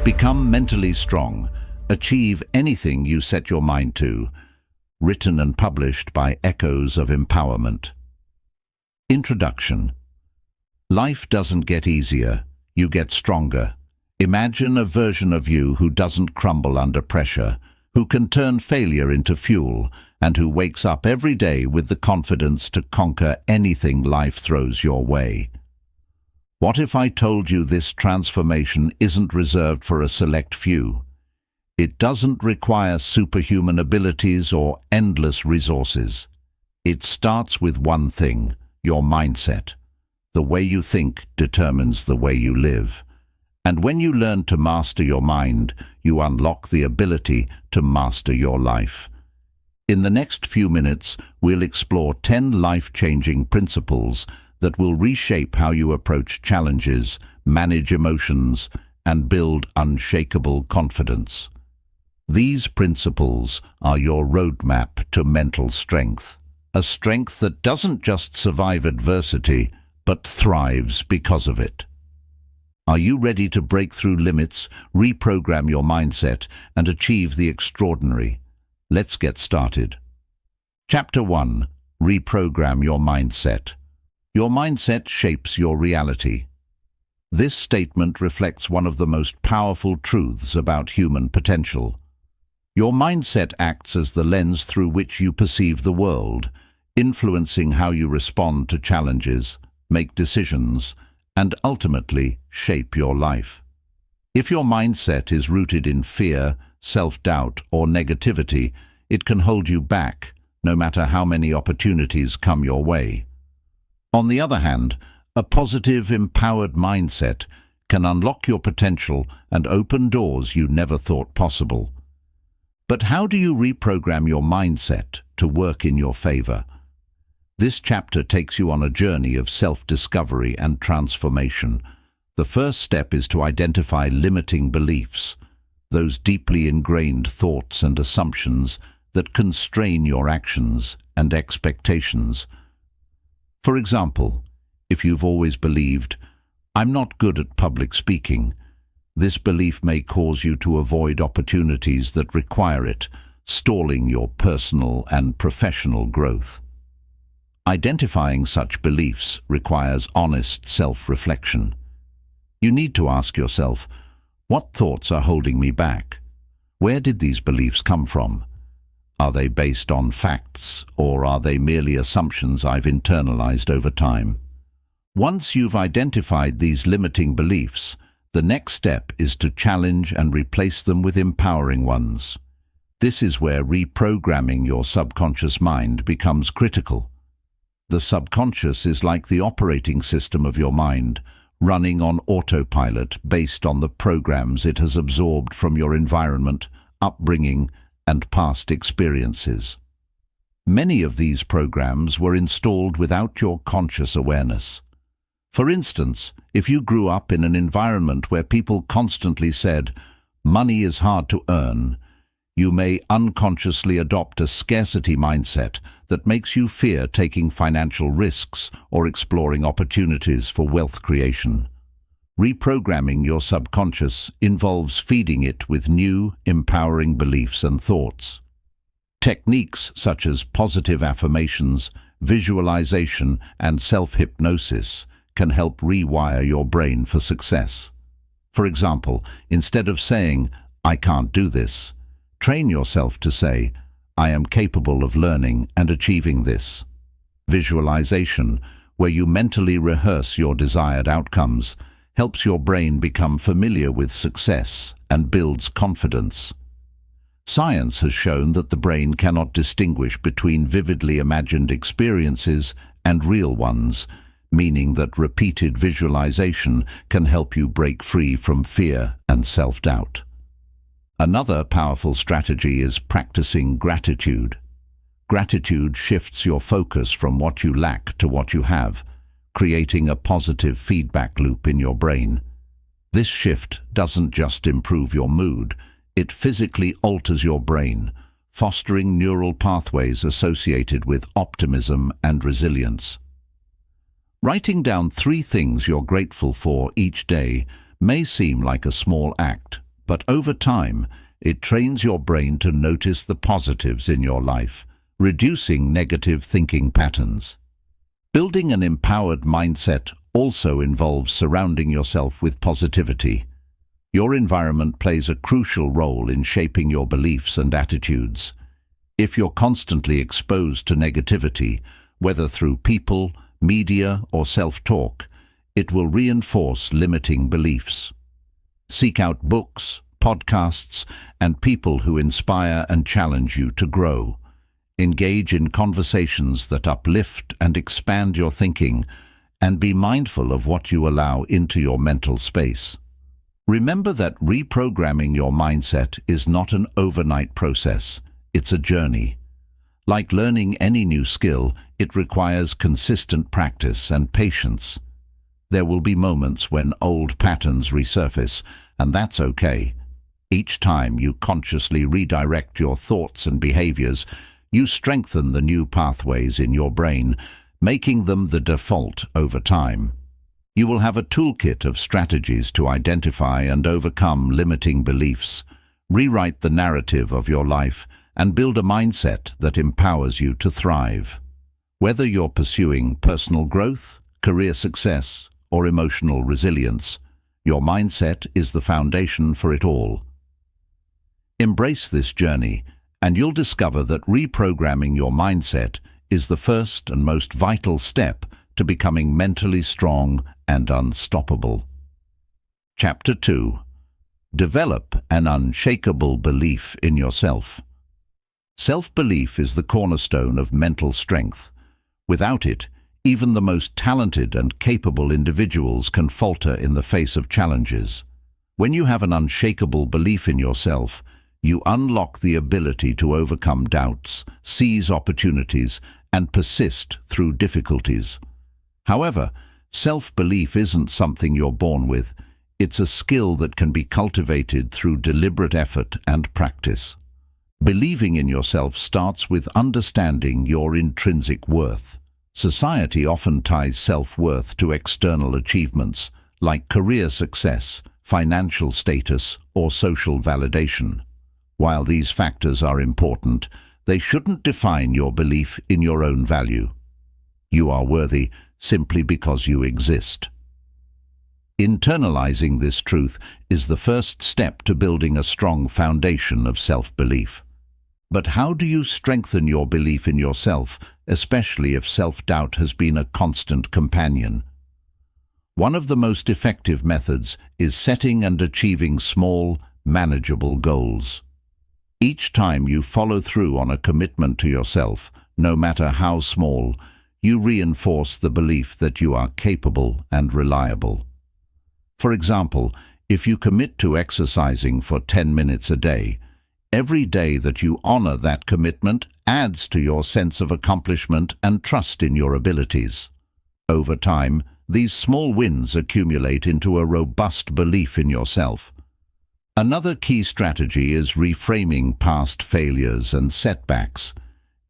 Become mentally strong. Achieve anything you set your mind to. Written and published by Echoes of Empowerment. Introduction. Life doesn't get easier, you get stronger. Imagine a version of you who doesn't crumble under pressure, who can turn failure into fuel, and who wakes up every day with the confidence to conquer anything life throws your way. What if I told you this transformation isn't reserved for a select few? It doesn't require superhuman abilities or endless resources. It starts with one thing: your mindset. The way you think determines the way you live. And when you learn to master your mind, you unlock the ability to master your life. In the next few minutes, we'll explore 10 life-changing principles that will reshape how you approach challenges, manage emotions, and build unshakable confidence. These principles are your roadmap to mental strength, a strength that doesn't just survive adversity, but thrives because of it. Are you ready to break through limits, reprogram your mindset, and achieve the extraordinary? Let's get started. Chapter 1. Reprogram your mindset. Your mindset shapes your reality. This statement reflects one of the most powerful truths about human potential. Your mindset acts as the lens through which you perceive the world, influencing how you respond to challenges, make decisions, and ultimately shape your life. If your mindset is rooted in fear, self-doubt, or negativity, it can hold you back, no matter how many opportunities come your way. On the other hand, a positive, empowered mindset can unlock your potential and open doors you never thought possible. But how do you reprogram your mindset to work in your favor? This chapter takes you on a journey of self-discovery and transformation. The first step is to identify limiting beliefs, those deeply ingrained thoughts and assumptions that constrain your actions and expectations. For example, if you've always believed, "I'm not good at public speaking," this belief may cause you to avoid opportunities that require it, stalling your personal and professional growth. Identifying such beliefs requires honest self-reflection. You need to ask yourself, what thoughts are holding me back? Where did these beliefs come from? Are they based on facts, or are they merely assumptions I've internalized over time? Once you've identified these limiting beliefs, the next step is to challenge and replace them with empowering ones. This is where reprogramming your subconscious mind becomes critical. The subconscious is like the operating system of your mind, running on autopilot based on the programs it has absorbed from your environment, upbringing, and past experiences. Many of these programs were installed without your conscious awareness. For instance, if you grew up in an environment where people constantly said, "Money is hard to earn," you may unconsciously adopt a scarcity mindset that makes you fear taking financial risks or exploring opportunities for wealth creation. Reprogramming your subconscious involves feeding it with new, empowering beliefs and thoughts. Techniques such as positive affirmations, visualization, and self-hypnosis can help rewire your brain for success. For example, instead of saying, "I can't do this," train yourself to say, "I am capable of learning and achieving this." Visualization, where you mentally rehearse your desired outcomes, helps your brain become familiar with success and builds confidence. Science has shown that the brain cannot distinguish between vividly imagined experiences and real ones, meaning that repeated visualization can help you break free from fear and self-doubt. Another powerful strategy is practicing gratitude. Gratitude shifts your focus from what you lack to what you have, creating a positive feedback loop in your brain. This shift doesn't just improve your mood, it physically alters your brain, fostering neural pathways associated with optimism and resilience. Writing down 3 things you're grateful for each day may seem like a small act, But over time, it trains your brain to notice the positives in your life, reducing negative thinking patterns. Building an empowered mindset also involves surrounding yourself with positivity. Your environment plays a crucial role in shaping your beliefs and attitudes. If you're constantly exposed to negativity, whether through people, media, or self-talk, it will reinforce limiting beliefs. Seek out books, podcasts, and people who inspire and challenge you to grow. Engage in conversations that uplift and expand your thinking, and be mindful of what you allow into your mental space. Remember that reprogramming your mindset is not an overnight process. It's a journey. Like learning any new skill, it requires consistent practice and patience. There will be moments when old patterns resurface, and that's okay. Each time you consciously redirect your thoughts and behaviors, you strengthen the new pathways in your brain, making them the default over time. You will have a toolkit of strategies to identify and overcome limiting beliefs, rewrite the narrative of your life, and build a mindset that empowers you to thrive. Whether you're pursuing personal growth, career success, or emotional resilience, your mindset is the foundation for it all. Embrace this journey, and you'll discover that reprogramming your mindset is the first and most vital step to becoming mentally strong and unstoppable. Chapter 2. Develop an unshakable belief in yourself. Self-belief is the cornerstone of mental strength. Without it, even the most talented and capable individuals can falter in the face of challenges. When you have an unshakable belief in yourself, you unlock the ability to overcome doubts, seize opportunities, and persist through difficulties. However, self-belief isn't something you're born with. It's a skill that can be cultivated through deliberate effort and practice. Believing in yourself starts with understanding your intrinsic worth. Society often ties self-worth to external achievements, like career success, financial status, or social validation. While these factors are important, they shouldn't define your belief in your own value. You are worthy simply because you exist. Internalizing this truth is the first step to building a strong foundation of self-belief. But how do you strengthen your belief in yourself, especially if self-doubt has been a constant companion? One of the most effective methods is setting and achieving small, manageable goals. Each time you follow through on a commitment to yourself, no matter how small, you reinforce the belief that you are capable and reliable. For example, if you commit to exercising for 10 minutes a day, every day that you honor that commitment adds to your sense of accomplishment and trust in your abilities. Over time, these small wins accumulate into a robust belief in yourself. Another key strategy is reframing past failures and setbacks.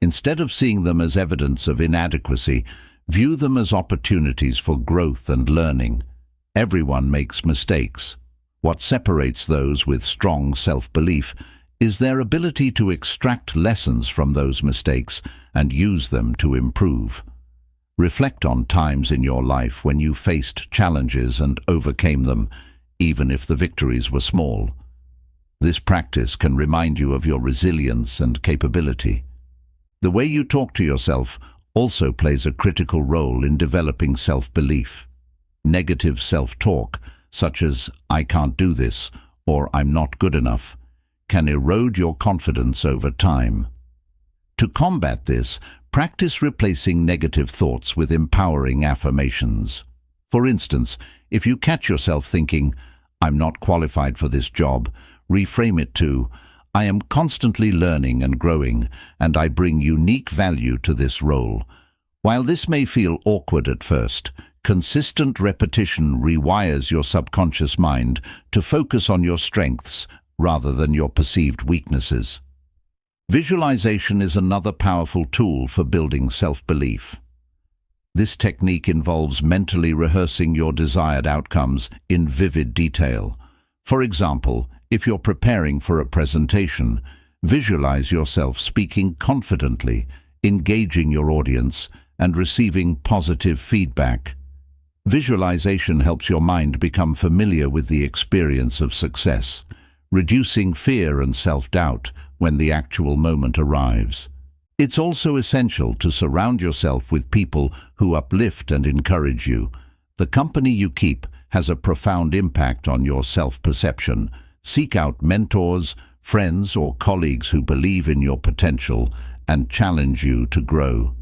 Instead of seeing them as evidence of inadequacy, view them as opportunities for growth and learning. Everyone makes mistakes. What separates those with strong self-belief is their ability to extract lessons from those mistakes and use them to improve. Reflect on times in your life when you faced challenges and overcame them, even if the victories were small. This practice can remind you of your resilience and capability. The way you talk to yourself also plays a critical role in developing self-belief. Negative self-talk, such as "I can't do this" or "I'm not good enough," can erode your confidence over time. To combat this, practice replacing negative thoughts with empowering affirmations. For instance, if you catch yourself thinking, "I'm not qualified for this job," reframe it to, "I am constantly learning and growing, and I bring unique value to this role." While this may feel awkward at first, consistent repetition rewires your subconscious mind to focus on your strengths rather than your perceived weaknesses. Visualization is another powerful tool for building self-belief. This technique involves mentally rehearsing your desired outcomes in vivid detail. For example, If you're preparing for a presentation, visualize yourself speaking confidently, engaging your audience, and receiving positive feedback. Visualization helps your mind become familiar with the experience of success, reducing fear and self-doubt when the actual moment arrives. It's also essential to surround yourself with people who uplift and encourage you. The company you keep has a profound impact on your self-perception. Seek out mentors, friends, or colleagues who believe in your potential and challenge you to grow.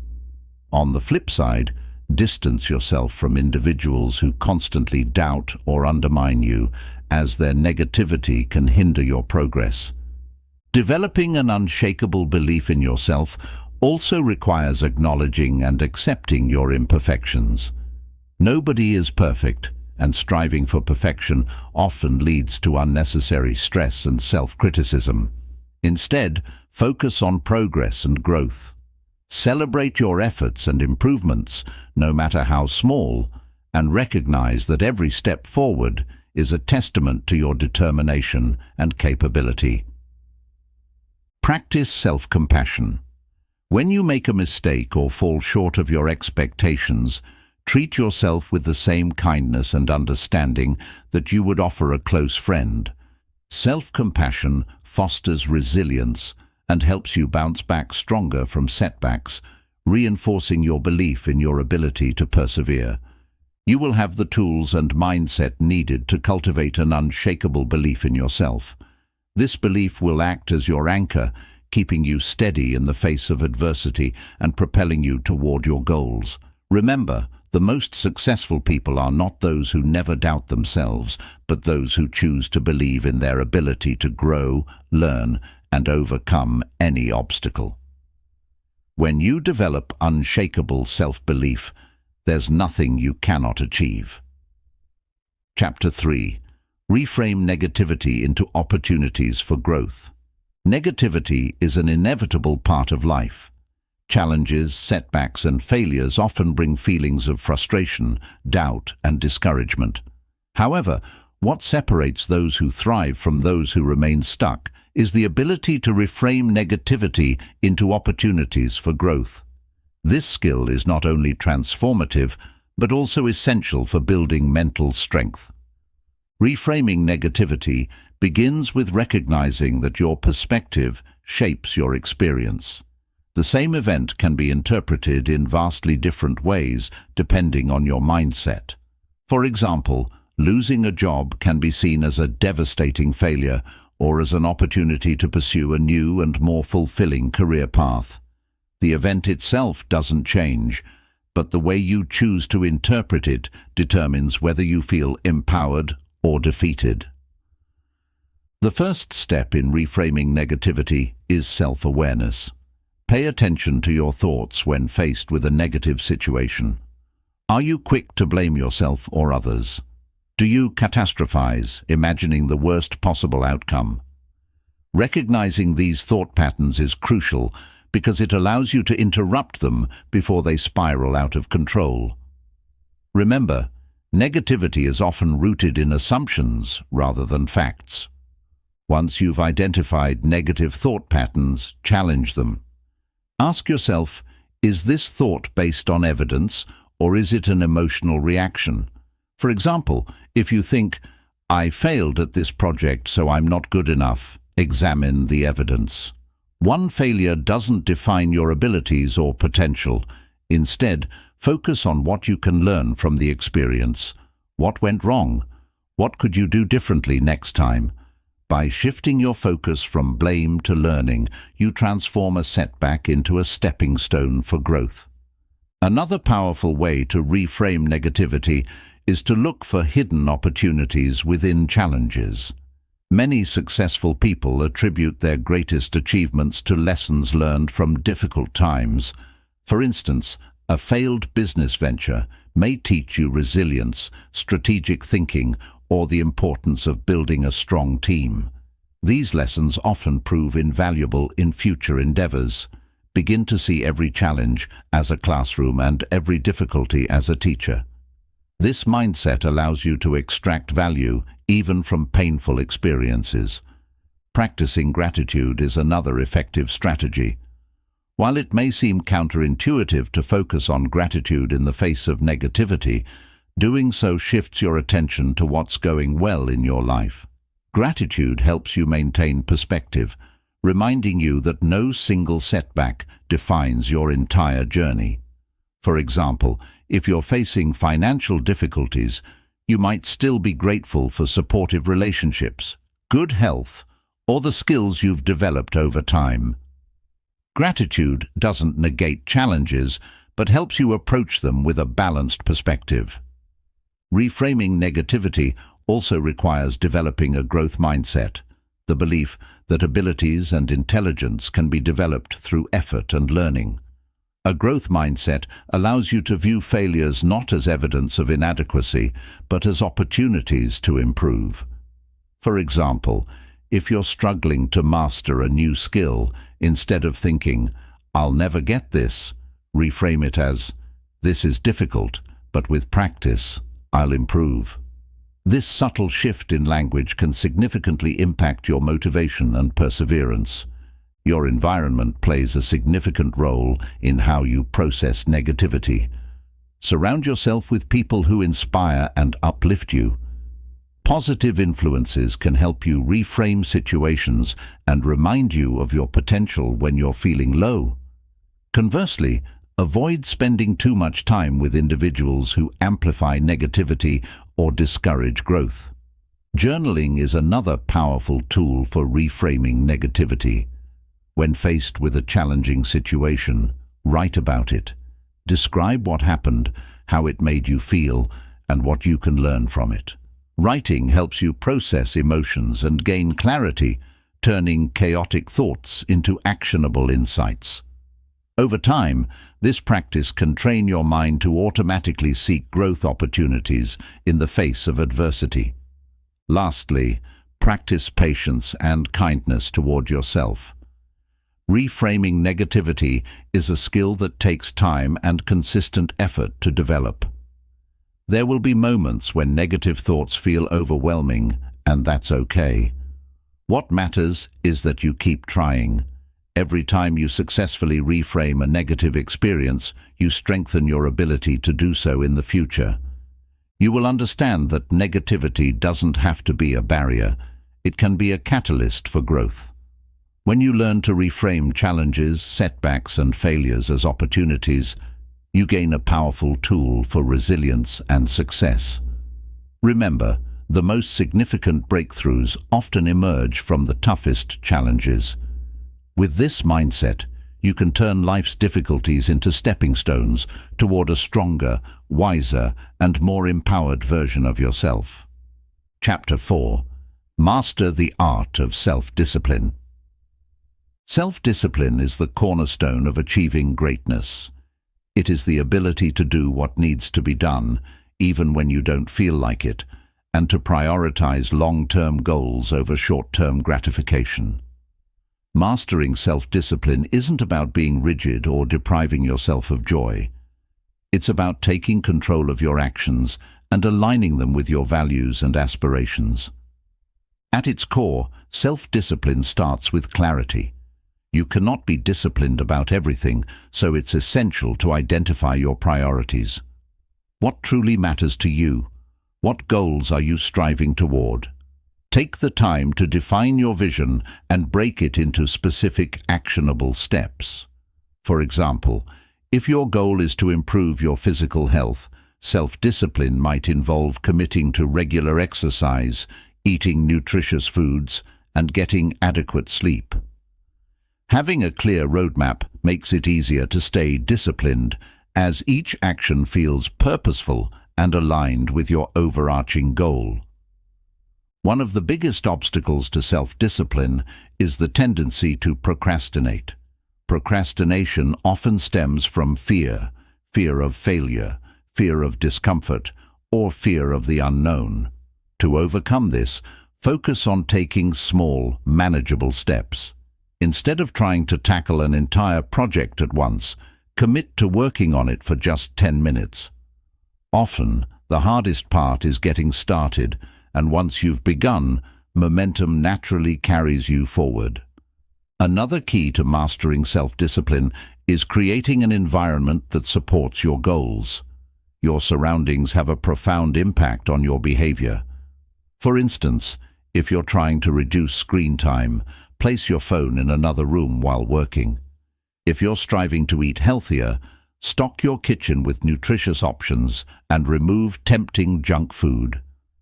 On the flip side, distance yourself from individuals who constantly doubt or undermine you, as their negativity can hinder your progress. Developing an unshakable belief in yourself also requires acknowledging and accepting your imperfections. Nobody is perfect, and striving for perfection often leads to unnecessary stress and self-criticism. Instead, focus on progress and growth. Celebrate your efforts and improvements, no matter how small, and recognize that every step forward is a testament to your determination and capability. Practice self-compassion. When you make a mistake or fall short of your expectations, treat yourself with the same kindness and understanding that you would offer a close friend. Self-compassion fosters resilience and helps you bounce back stronger from setbacks, reinforcing your belief in your ability to persevere. You will have the tools and mindset needed to cultivate an unshakable belief in yourself. This belief will act as your anchor, keeping you steady in the face of adversity and propelling you toward your goals. Remember, the most successful people are not those who never doubt themselves, but those who choose to believe in their ability to grow, learn, and overcome any obstacle. When you develop unshakable self-belief, there's nothing you cannot achieve. Chapter 3. Reframe negativity into opportunities for growth. Negativity is an inevitable part of life. Challenges, setbacks, and failures often bring feelings of frustration, doubt, and discouragement. However, what separates those who thrive from those who remain stuck is the ability to reframe negativity into opportunities for growth. This skill is not only transformative, but also essential for building mental strength. Reframing negativity begins with recognizing that your perspective shapes your experience. The same event can be interpreted in vastly different ways depending on your mindset. For example, losing a job can be seen as a devastating failure or as an opportunity to pursue a new and more fulfilling career path. The event itself doesn't change, but the way you choose to interpret it determines whether you feel empowered or defeated. The first step in reframing negativity is self-awareness. Pay attention to your thoughts when faced with a negative situation. Are you quick to blame yourself or others? Do you catastrophize, imagining the worst possible outcome? Recognizing these thought patterns is crucial because it allows you to interrupt them before they spiral out of control. Remember, negativity is often rooted in assumptions rather than facts. Once you've identified negative thought patterns, challenge them. Ask yourself, is this thought based on evidence or is it an emotional reaction? For example, if you think, I failed at this project so I'm not good enough, examine the evidence. One failure doesn't define your abilities or potential. Instead, focus on what you can learn from the experience. What went wrong? What could you do differently next time? By shifting your focus from blame to learning, you transform a setback into a stepping stone for growth. Another powerful way to reframe negativity is to look for hidden opportunities within challenges. Many successful people attribute their greatest achievements to lessons learned from difficult times. For instance, a failed business venture may teach you resilience, strategic thinking, or the importance of building a strong team. These lessons often prove invaluable in future endeavors. Begin to see every challenge as a classroom and every difficulty as a teacher. This mindset allows you to extract value even from painful experiences. Practicing gratitude is another effective strategy. While it may seem counterintuitive to focus on gratitude in the face of negativity, doing so shifts your attention to what's going well in your life. Gratitude helps you maintain perspective, reminding you that no single setback defines your entire journey. For example, if you're facing financial difficulties, you might still be grateful for supportive relationships, good health, or the skills you've developed over time. Gratitude doesn't negate challenges, but helps you approach them with a balanced perspective. Reframing negativity also requires developing a growth mindset, the belief that abilities and intelligence can be developed through effort and learning. A growth mindset allows you to view failures not as evidence of inadequacy, but as opportunities to improve. For example, if you're struggling to master a new skill, instead of thinking, "I'll never get this," reframe it as, "This is difficult, but with practice, I'll improve." This subtle shift in language can significantly impact your motivation and perseverance. Your environment plays a significant role in how you process negativity. Surround yourself with people who inspire and uplift you. Positive influences can help you reframe situations and remind you of your potential when you're feeling low. Conversely, avoid spending too much time with individuals who amplify negativity or discourage growth. Journaling is another powerful tool for reframing negativity. When faced with a challenging situation, write about it. Describe what happened, how it made you feel, and what you can learn from it. Writing helps you process emotions and gain clarity, turning chaotic thoughts into actionable insights. Over time, this practice can train your mind to automatically seek growth opportunities in the face of adversity. Lastly, practice patience and kindness toward yourself. Reframing negativity is a skill that takes time and consistent effort to develop. There will be moments when negative thoughts feel overwhelming, and that's okay. What matters is that you keep trying. Every time you successfully reframe a negative experience, you strengthen your ability to do so in the future. You will understand that negativity doesn't have to be a barrier. It can be a catalyst for growth. When you learn to reframe challenges, setbacks, and failures as opportunities, you gain a powerful tool for resilience and success. Remember, the most significant breakthroughs often emerge from the toughest challenges. With this mindset, you can turn life's difficulties into stepping stones toward a stronger, wiser, and more empowered version of yourself. Chapter 4. Master the Art of Self-Discipline. Self-discipline is the cornerstone of achieving greatness. It is the ability to do what needs to be done, even when you don't feel like it, and to prioritize long-term goals over short-term gratification. Mastering self-discipline isn't about being rigid or depriving yourself of joy. It's about taking control of your actions and aligning them with your values and aspirations. At its core, self-discipline starts with clarity. You cannot be disciplined about everything, so it's essential to identify your priorities. What truly matters to you? What goals are you striving toward? Take the time to define your vision and break it into specific, actionable steps. For example, if your goal is to improve your physical health, self-discipline might involve committing to regular exercise, eating nutritious foods, and getting adequate sleep. Having a clear roadmap makes it easier to stay disciplined, as each action feels purposeful and aligned with your overarching goal. One of the biggest obstacles to self-discipline is the tendency to procrastinate. Procrastination often stems from fear of failure, fear of discomfort, or fear of the unknown. To overcome this, focus on taking small, manageable steps. Instead of trying to tackle an entire project at once, commit to working on it for just 10 minutes. Often, the hardest part is getting started, and once you've begun, momentum naturally carries you forward. Another key to mastering self-discipline is creating an environment that supports your goals. Your surroundings have a profound impact on your behavior. For instance, if you're trying to reduce screen time, place your phone in another room while working. If you're striving to eat healthier, stock your kitchen with nutritious options and remove tempting junk food.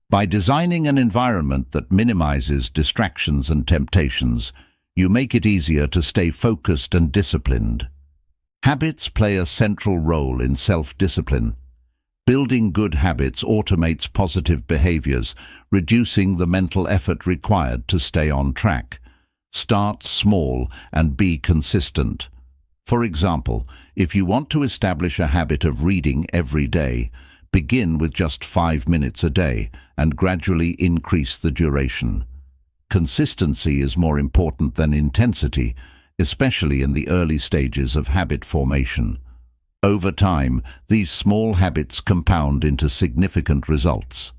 By designing an environment that minimizes distractions and temptations, you make it easier to stay focused and disciplined. Habits play a central role in self-discipline. Building good habits automates positive behaviors, reducing the mental effort required to stay on track. Start small and be consistent. For example, if you want to establish a habit of reading every day, begin with just 5 minutes a day and gradually increase the duration. Consistency is more important than intensity, especially in the early stages of habit formation. Over time, these small habits compound into significant results.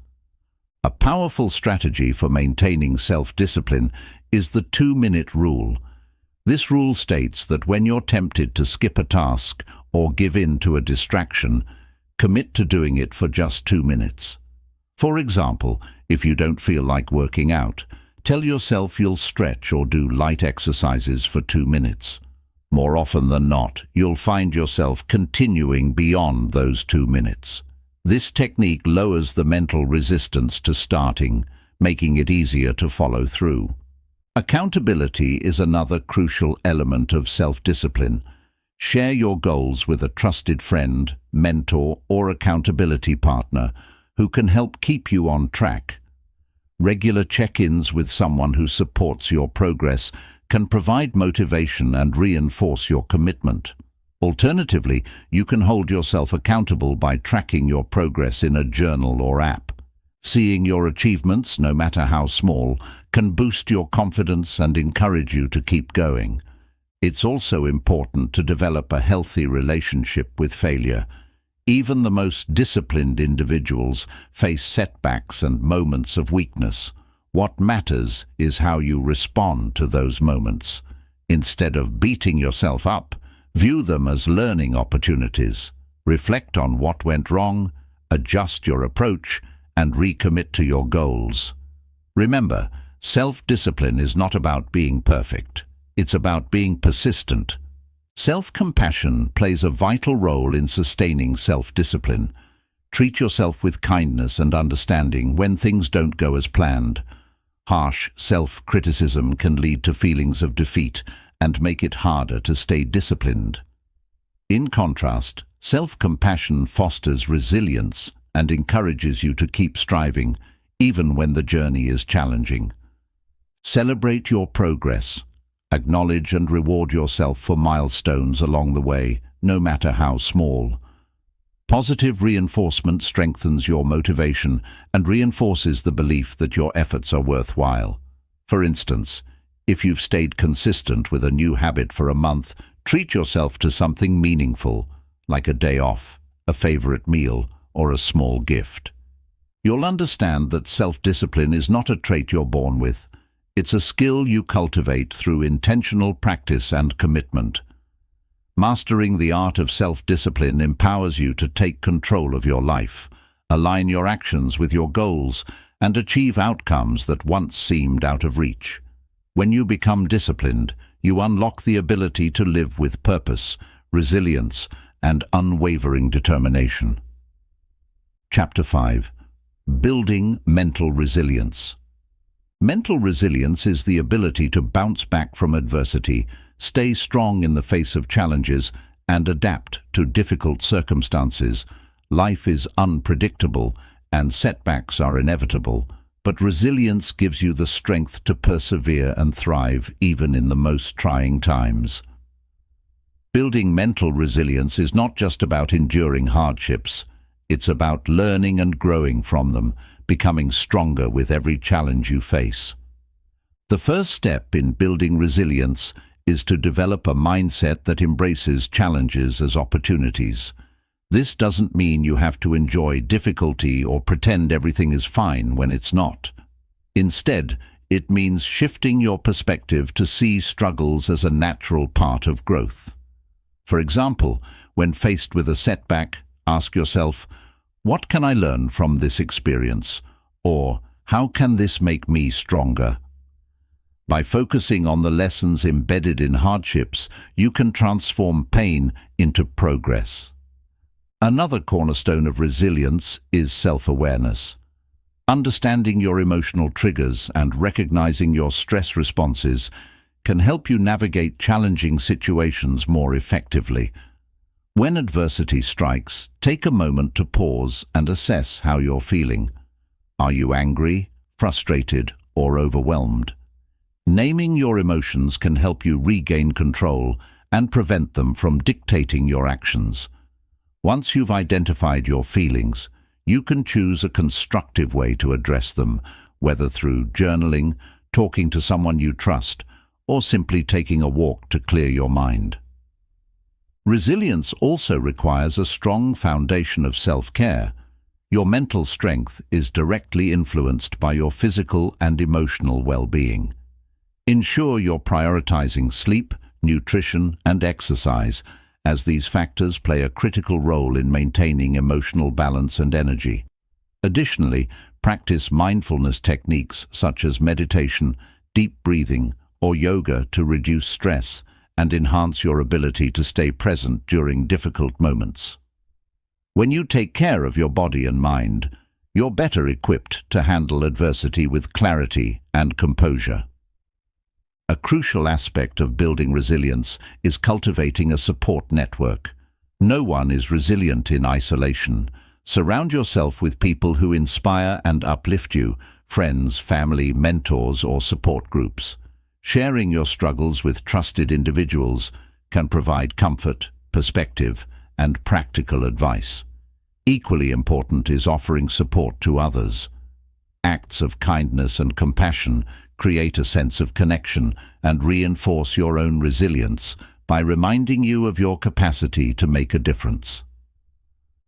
A powerful strategy for maintaining self-discipline is the 2-minute rule. This rule states that when you're tempted to skip a task or give in to a distraction, commit to doing it for just 2 minutes. For example, if you don't feel like working out, tell yourself you'll stretch or do light exercises for 2 minutes. More often than not, you'll find yourself continuing beyond those 2 minutes. This technique lowers the mental resistance to starting, making it easier to follow through. Accountability is another crucial element of self-discipline. Share your goals with a trusted friend, mentor, or accountability partner who can help keep you on track. Regular check-ins with someone who supports your progress can provide motivation and reinforce your commitment. Alternatively, you can hold yourself accountable by tracking your progress in a journal or app. Seeing your achievements, no matter how small, can boost your confidence and encourage you to keep going. It's also important to develop a healthy relationship with failure. Even the most disciplined individuals face setbacks and moments of weakness. What matters is how you respond to those moments. Instead of beating yourself up, view them as learning opportunities. Reflect on what went wrong, adjust your approach, and recommit to your goals. Remember, self-discipline is not about being perfect. It's about being persistent. Self-compassion plays a vital role in sustaining self-discipline. Treat yourself with kindness and understanding when things don't go as planned. Harsh self-criticism can lead to feelings of defeat and make it harder to stay disciplined. In contrast, self-compassion fosters resilience and encourages you to keep striving, even when the journey is challenging. Celebrate your progress. Acknowledge and reward yourself for milestones along the way, no matter how small. Positive reinforcement strengthens your motivation and reinforces the belief that your efforts are worthwhile. For instance, if you've stayed consistent with a new habit for a month, treat yourself to something meaningful, like a day off, a favorite meal, or a small gift. You'll understand that self-discipline is not a trait you're born with. It's a skill you cultivate through intentional practice and commitment. Mastering the art of self-discipline empowers you to take control of your life, align your actions with your goals, and achieve outcomes that once seemed out of reach. When you become disciplined, you unlock the ability to live with purpose, resilience, and unwavering determination. Chapter 5. Building mental resilience. Mental resilience is the ability to bounce back from adversity, stay strong in the face of challenges, and adapt to difficult circumstances. Life is unpredictable, and setbacks are inevitable, but resilience gives you the strength to persevere and thrive even in the most trying times. Building mental resilience is not just about enduring hardships. It's about learning and growing from them, becoming stronger with every challenge you face. The first step in building resilience is to develop a mindset that embraces challenges as opportunities. This doesn't mean you have to enjoy difficulty or pretend everything is fine when it's not. Instead, it means shifting your perspective to see struggles as a natural part of growth. For example, when faced with a setback, ask yourself, what can I learn from this experience? Or, how can this make me stronger? By focusing on the lessons embedded in hardships, you can transform pain into progress. Another cornerstone of resilience is self-awareness. Understanding your emotional triggers and recognizing your stress responses can help you navigate challenging situations more effectively. When adversity strikes, take a moment to pause and assess how you're feeling. Are you angry, frustrated, or overwhelmed? Naming your emotions can help you regain control and prevent them from dictating your actions. Once you've identified your feelings, you can choose a constructive way to address them, whether through journaling, talking to someone you trust, or simply taking a walk to clear your mind. Resilience also requires a strong foundation of self-care. Your mental strength is directly influenced by your physical and emotional well-being. Ensure you're prioritizing sleep, nutrition, and exercise, as these factors play a critical role in maintaining emotional balance and energy. Additionally, practice mindfulness techniques such as meditation, deep breathing, or yoga to reduce stress and enhance your ability to stay present during difficult moments. When you take care of your body and mind, you're better equipped to handle adversity with clarity and composure. A crucial aspect of building resilience is cultivating a support network. No one is resilient in isolation. Surround yourself with people who inspire and uplift you, friends, family, mentors, or support groups. Sharing your struggles with trusted individuals can provide comfort, perspective, and practical advice. Equally important is offering support to others. Acts of kindness and compassion create a sense of connection and reinforce your own resilience by reminding you of your capacity to make a difference.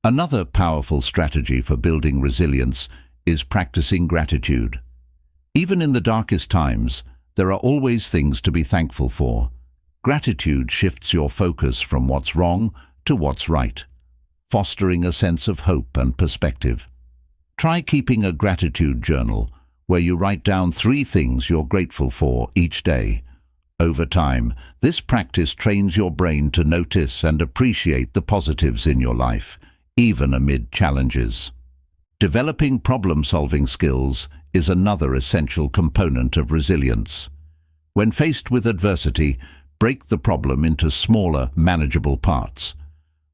Another powerful strategy for building resilience is practicing gratitude. Even in the darkest times, there are always things to be thankful for. Gratitude shifts your focus from what's wrong to what's right, fostering a sense of hope and perspective. Try keeping a gratitude journal where you write down 3 things you're grateful for each day. Over time, this practice trains your brain to notice and appreciate the positives in your life, even amid challenges. Developing problem-solving skills is another essential component of resilience. When faced with adversity, break the problem into smaller, manageable parts.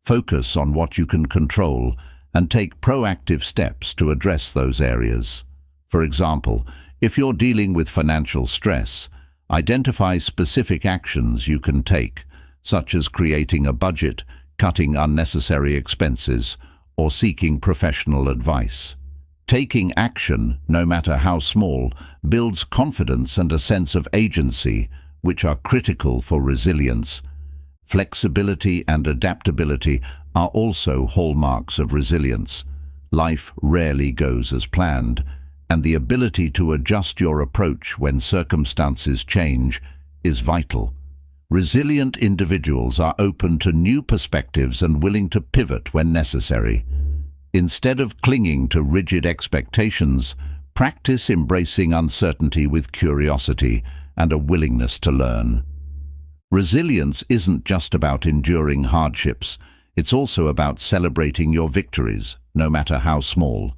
Focus on what you can control and take proactive steps to address those areas. For example, if you're dealing with financial stress, identify specific actions you can take, such as creating a budget, cutting unnecessary expenses, or seeking professional advice. Taking action, no matter how small, builds confidence and a sense of agency, which are critical for resilience. Flexibility and adaptability are also hallmarks of resilience. Life rarely goes as planned, and the ability to adjust your approach when circumstances change is vital. Resilient individuals are open to new perspectives and willing to pivot when necessary. Instead of clinging to rigid expectations, practice embracing uncertainty with curiosity and a willingness to learn. Resilience isn't just about enduring hardships, it's also about celebrating your victories, no matter how small.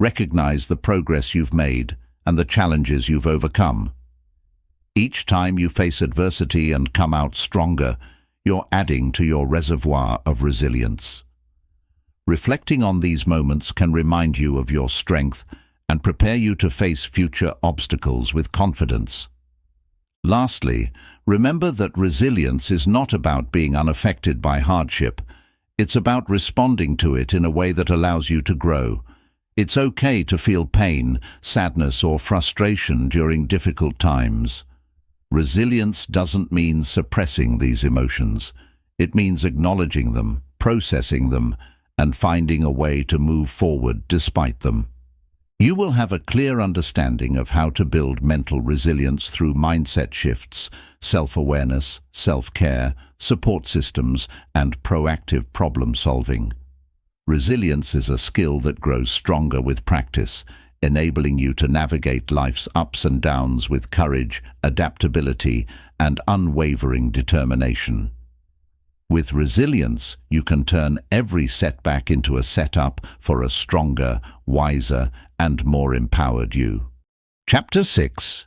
Recognize the progress you've made and the challenges you've overcome. Each time you face adversity and come out stronger, you're adding to your reservoir of resilience. Reflecting on these moments can remind you of your strength and prepare you to face future obstacles with confidence. Lastly, remember that resilience is not about being unaffected by hardship. It's about responding to it in a way that allows you to grow. It's okay to feel pain, sadness, or frustration during difficult times. Resilience doesn't mean suppressing these emotions. It means acknowledging them, processing them, and finding a way to move forward despite them. You will have a clear understanding of how to build mental resilience through mindset shifts, self-awareness, self-care, support systems, and proactive problem-solving. Resilience is a skill that grows stronger with practice, enabling you to navigate life's ups and downs with courage, adaptability, and unwavering determination. With resilience, you can turn every setback into a setup for a stronger, wiser, and more empowered you. Chapter 6.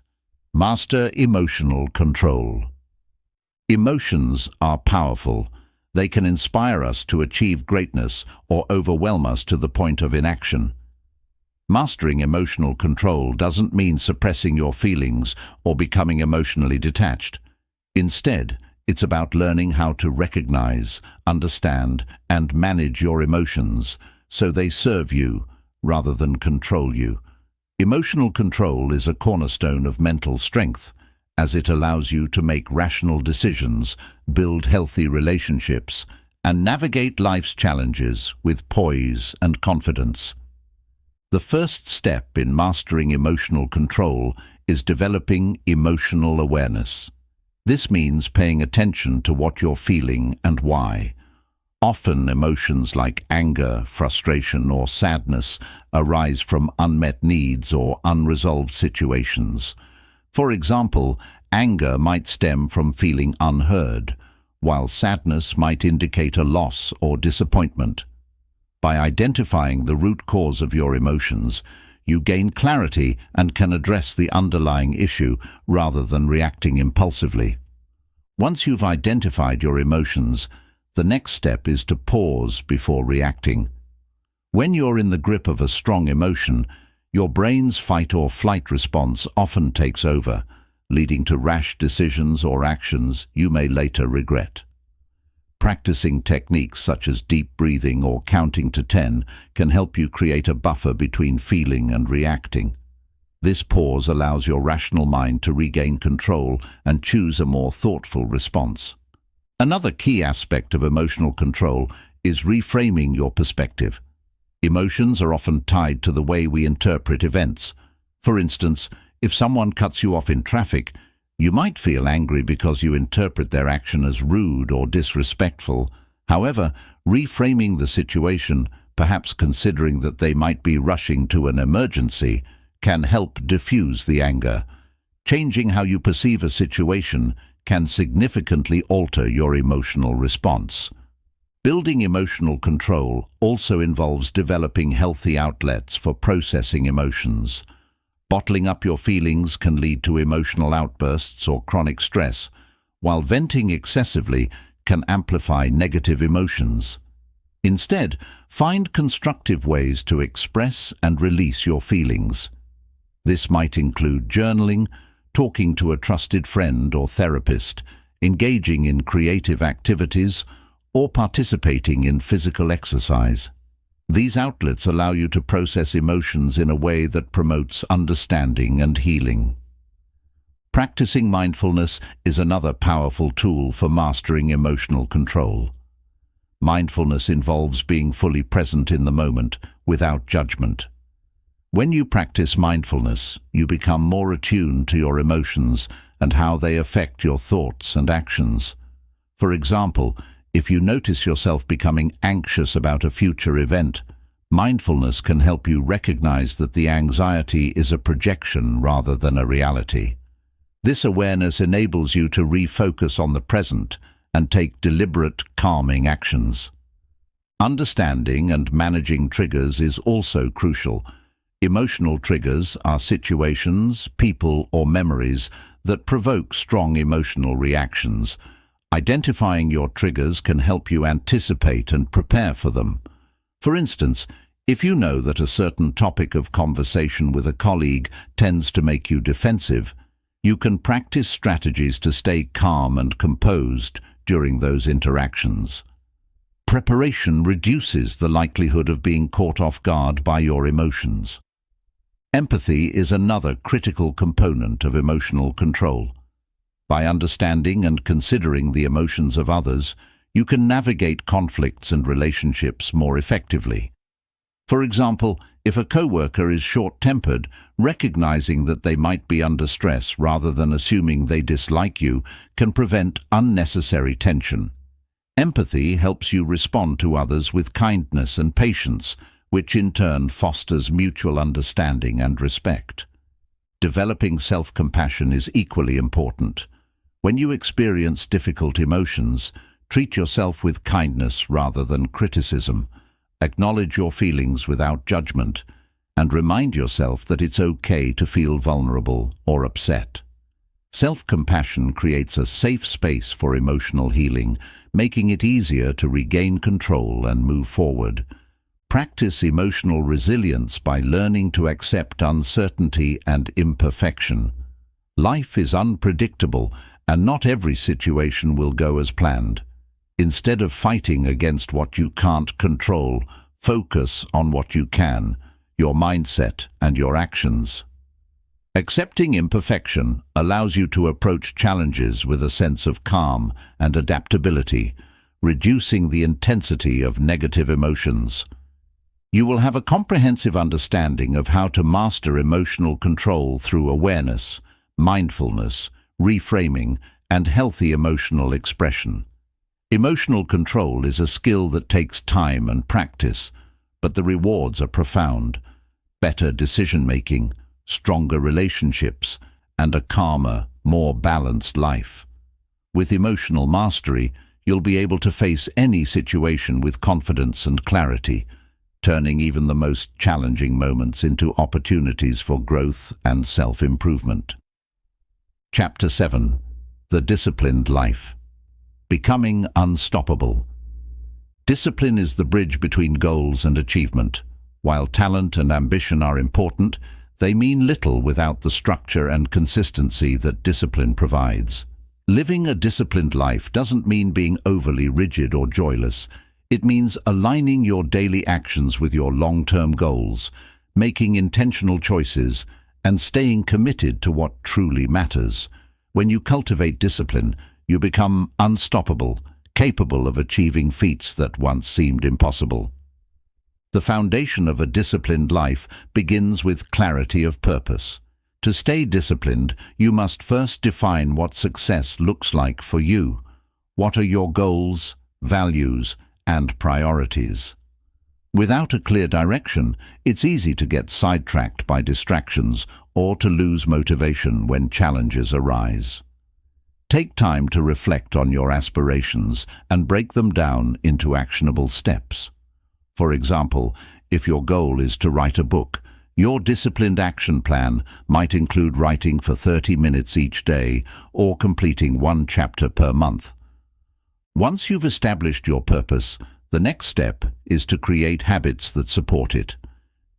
Master Emotional Control. Emotions are powerful. They can inspire us to achieve greatness or overwhelm us to the point of inaction. Mastering emotional control doesn't mean suppressing your feelings or becoming emotionally detached. Instead, it's about learning how to recognize, understand, and manage your emotions so they serve you rather than control you. Emotional control is a cornerstone of mental strength, as it allows you to make rational decisions, build healthy relationships, and navigate life's challenges with poise and confidence. The first step in mastering emotional control is developing emotional awareness. This means paying attention to what you're feeling and why. Often emotions like anger, frustration, or sadness arise from unmet needs or unresolved situations. For example, anger might stem from feeling unheard, while sadness might indicate a loss or disappointment. By identifying the root cause of your emotions, you gain clarity and can address the underlying issue rather than reacting impulsively. Once you've identified your emotions, the next step is to pause before reacting. When you're in the grip of a strong emotion, your brain's fight-or-flight response often takes over, leading to rash decisions or actions you may later regret. Practicing techniques such as deep breathing or counting to 10 can help you create a buffer between feeling and reacting. This pause allows your rational mind to regain control and choose a more thoughtful response. Another key aspect of emotional control is reframing your perspective. Emotions are often tied to the way we interpret events. For instance, if someone cuts you off in traffic, you might feel angry because you interpret their action as rude or disrespectful. However, reframing the situation, perhaps considering that they might be rushing to an emergency, can help diffuse the anger. Changing how you perceive a situation can significantly alter your emotional response. Building emotional control also involves developing healthy outlets for processing emotions. Bottling up your feelings can lead to emotional outbursts or chronic stress, while venting excessively can amplify negative emotions. Instead, find constructive ways to express and release your feelings. This might include journaling, talking to a trusted friend or therapist, engaging in creative activities, or participating in physical exercise. These outlets allow you to process emotions in a way that promotes understanding and healing. Practicing mindfulness is another powerful tool for mastering emotional control. Mindfulness involves being fully present in the moment, without judgment. When you practice mindfulness, you become more attuned to your emotions and how they affect your thoughts and actions. For example, if you notice yourself becoming anxious about a future event, mindfulness can help you recognize that the anxiety is a projection rather than a reality. This awareness enables you to refocus on the present and take deliberate, calming actions. Understanding and managing triggers is also crucial. Emotional triggers are situations, people, or memories that provoke strong emotional reactions. Identifying your triggers can help you anticipate and prepare for them. For instance, if you know that a certain topic of conversation with a colleague tends to make you defensive, you can practice strategies to stay calm and composed during those interactions. Preparation reduces the likelihood of being caught off guard by your emotions. Empathy is another critical component of emotional control. By understanding and considering the emotions of others, you can navigate conflicts and relationships more effectively. For example, if a coworker is short-tempered, recognizing that they might be under stress rather than assuming they dislike you can prevent unnecessary tension. Empathy helps you respond to others with kindness and patience, which in turn fosters mutual understanding and respect. Developing self-compassion is equally important. When you experience difficult emotions, treat yourself with kindness rather than criticism. Acknowledge your feelings without judgment, and remind yourself that it's okay to feel vulnerable or upset. Self-compassion creates a safe space for emotional healing, making it easier to regain control and move forward. Practice emotional resilience by learning to accept uncertainty and imperfection. Life is unpredictable, and not every situation will go as planned. Instead of fighting against what you can't control, focus on what you can, your mindset and your actions. Accepting imperfection allows you to approach challenges with a sense of calm and adaptability, reducing the intensity of negative emotions. You will have a comprehensive understanding of how to master emotional control through awareness, mindfulness, reframing, and healthy emotional expression. Emotional control is a skill that takes time and practice, but the rewards are profound. Better decision-making, stronger relationships, and a calmer, more balanced life. With emotional mastery, you'll be able to face any situation with confidence and clarity, turning even the most challenging moments into opportunities for growth and self-improvement. Chapter 7. The Disciplined Life. Becoming unstoppable. Discipline is the bridge between goals and achievement. While talent and ambition are important, they mean little without the structure and consistency that discipline provides. Living a disciplined life doesn't mean being overly rigid or joyless. It means aligning your daily actions with your long-term goals, making intentional choices, and staying committed to what truly matters. When you cultivate discipline, you become unstoppable, capable of achieving feats that once seemed impossible. The foundation of a disciplined life begins with clarity of purpose. To stay disciplined, you must first define what success looks like for you. What are your goals, values, and priorities? Without a clear direction, it's easy to get sidetracked by distractions or to lose motivation when challenges arise. Take time to reflect on your aspirations and break them down into actionable steps. For example, if your goal is to write a book, your disciplined action plan might include writing for 30 minutes each day or completing one chapter per month. Once you've established your purpose, the next step is to create habits that support it.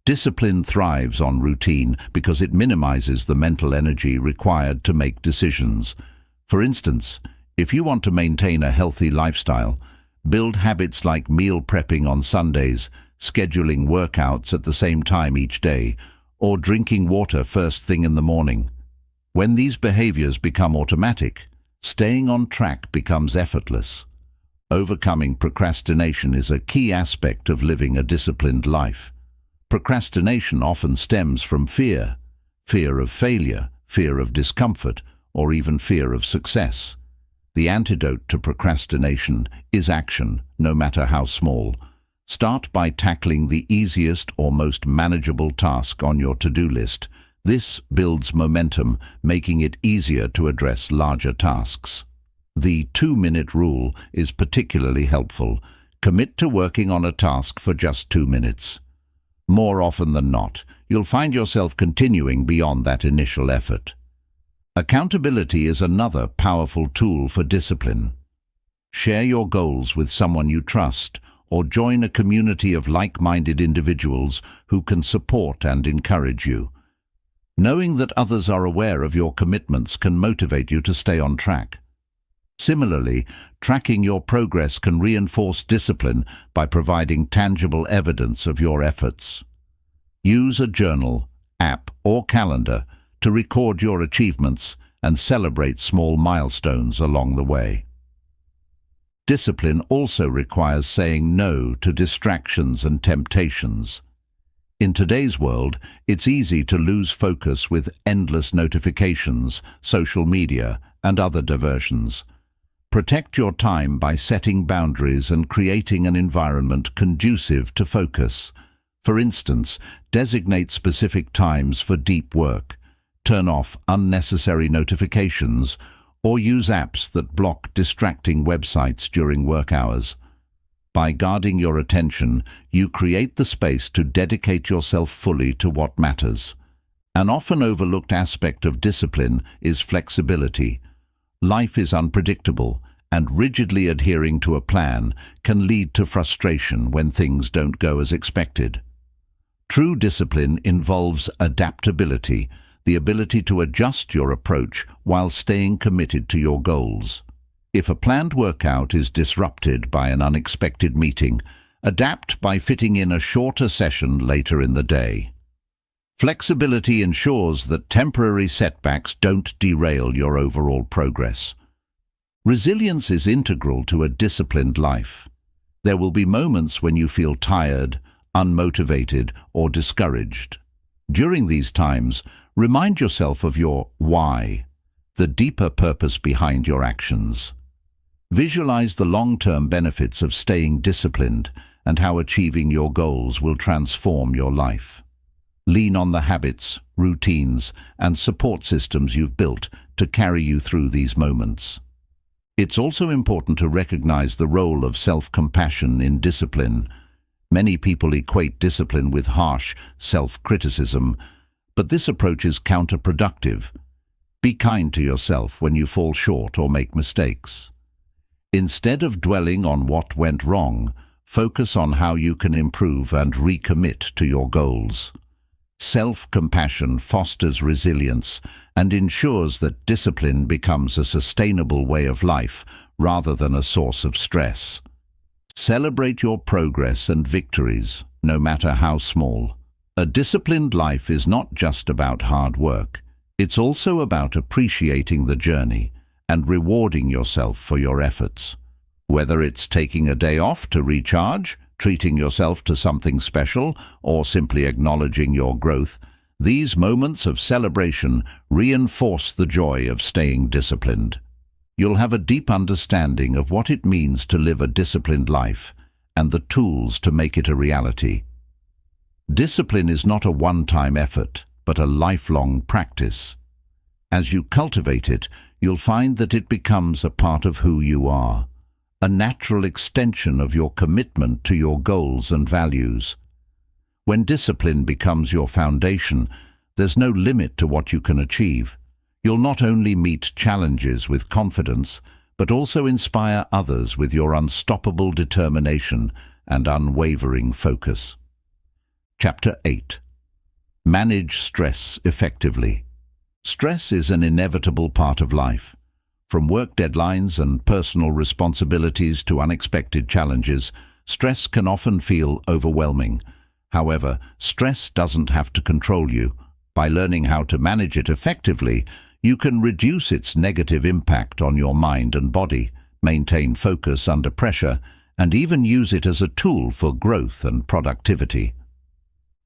Discipline thrives on routine because it minimizes the mental energy required to make decisions. For instance, if you want to maintain a healthy lifestyle, build habits like meal prepping on Sundays, scheduling workouts at the same time each day, or drinking water first thing in the morning. When these behaviors become automatic, staying on track becomes effortless. Overcoming procrastination is a key aspect of living a disciplined life. Procrastination often stems from fear of failure, fear of discomfort, or even fear of success. The antidote to procrastination is action, no matter how small. Start by tackling the easiest or most manageable task on your to-do list. This builds momentum, making it easier to address larger tasks. The 2-minute rule is particularly helpful. Commit to working on a task for just 2 minutes. More often than not, you'll find yourself continuing beyond that initial effort. Accountability is another powerful tool for discipline. Share your goals with someone you trust, or join a community of like-minded individuals who can support and encourage you. Knowing that others are aware of your commitments can motivate you to stay on track. Similarly, tracking your progress can reinforce discipline by providing tangible evidence of your efforts. Use a journal, app, or calendar to record your achievements and celebrate small milestones along the way. Discipline also requires saying no to distractions and temptations. In today's world, it's easy to lose focus with endless notifications, social media, and other diversions. Protect your time by setting boundaries and creating an environment conducive to focus. For instance, designate specific times for deep work, turn off unnecessary notifications, or use apps that block distracting websites during work hours. By guarding your attention, you create the space to dedicate yourself fully to what matters. An often overlooked aspect of discipline is flexibility. Life is unpredictable, and rigidly adhering to a plan can lead to frustration when things don't go as expected. True discipline involves adaptability, the ability to adjust your approach while staying committed to your goals. If a planned workout is disrupted by an unexpected meeting, adapt by fitting in a shorter session later in the day. Flexibility ensures that temporary setbacks don't derail your overall progress. Resilience is integral to a disciplined life. There will be moments when you feel tired, unmotivated, or discouraged. During these times, remind yourself of your why, the deeper purpose behind your actions. Visualize the long-term benefits of staying disciplined and how achieving your goals will transform your life. Lean on the habits, routines, and support systems you've built to carry you through these moments. It's also important to recognize the role of self-compassion in discipline. Many people equate discipline with harsh self-criticism, but this approach is counterproductive. Be kind to yourself when you fall short or make mistakes. Instead of dwelling on what went wrong, focus on how you can improve and recommit to your goals. Self-compassion fosters resilience and ensures that discipline becomes a sustainable way of life rather than a source of stress. Celebrate your progress and victories, no matter how small. A disciplined life is not just about hard work. It's also about appreciating the journey and rewarding yourself for your efforts. Whether it's taking a day off to recharge, treating yourself to something special, or simply acknowledging your growth, these moments of celebration reinforce the joy of staying disciplined. You'll have a deep understanding of what it means to live a disciplined life and the tools to make it a reality. Discipline is not a one-time effort, but a lifelong practice. As you cultivate it, you'll find that it becomes a part of who you are, a natural extension of your commitment to your goals and values. When discipline becomes your foundation, there's no limit to what you can achieve. You'll not only meet challenges with confidence, but also inspire others with your unstoppable determination and unwavering focus. Chapter 8. Manage stress effectively. Stress is an inevitable part of life. From work deadlines and personal responsibilities to unexpected challenges, stress can often feel overwhelming. However, stress doesn't have to control you. By learning how to manage it effectively, you can reduce its negative impact on your mind and body, maintain focus under pressure, and even use it as a tool for growth and productivity.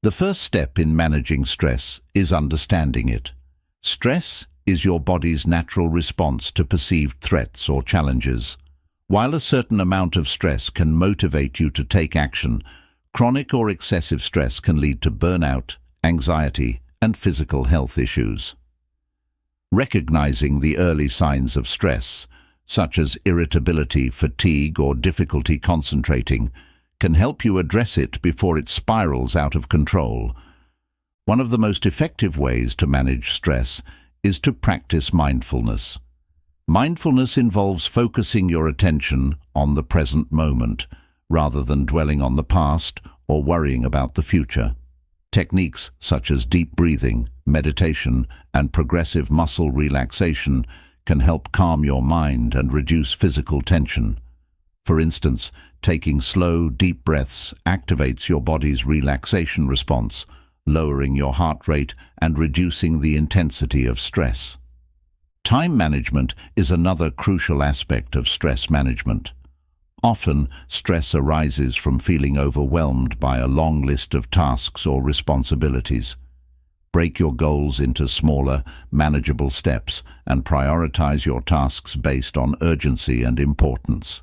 The first step in managing stress is understanding it. Stress is your body's natural response to perceived threats or challenges. While a certain amount of stress can motivate you to take action, chronic or excessive stress can lead to burnout, anxiety, and physical health issues. Recognizing the early signs of stress, such as irritability, fatigue, or difficulty concentrating, can help you address it before it spirals out of control. One of the most effective ways to manage stress is to practice mindfulness. Mindfulness involves focusing your attention on the present moment, rather than dwelling on the past or worrying about the future. Techniques such as deep breathing, meditation, and progressive muscle relaxation can help calm your mind and reduce physical tension. For instance, taking slow, deep breaths activates your body's relaxation response, lowering your heart rate and reducing the intensity of stress. Time management is another crucial aspect of stress management. Often, stress arises from feeling overwhelmed by a long list of tasks or responsibilities. Break your goals into smaller, manageable steps and prioritize your tasks based on urgency and importance.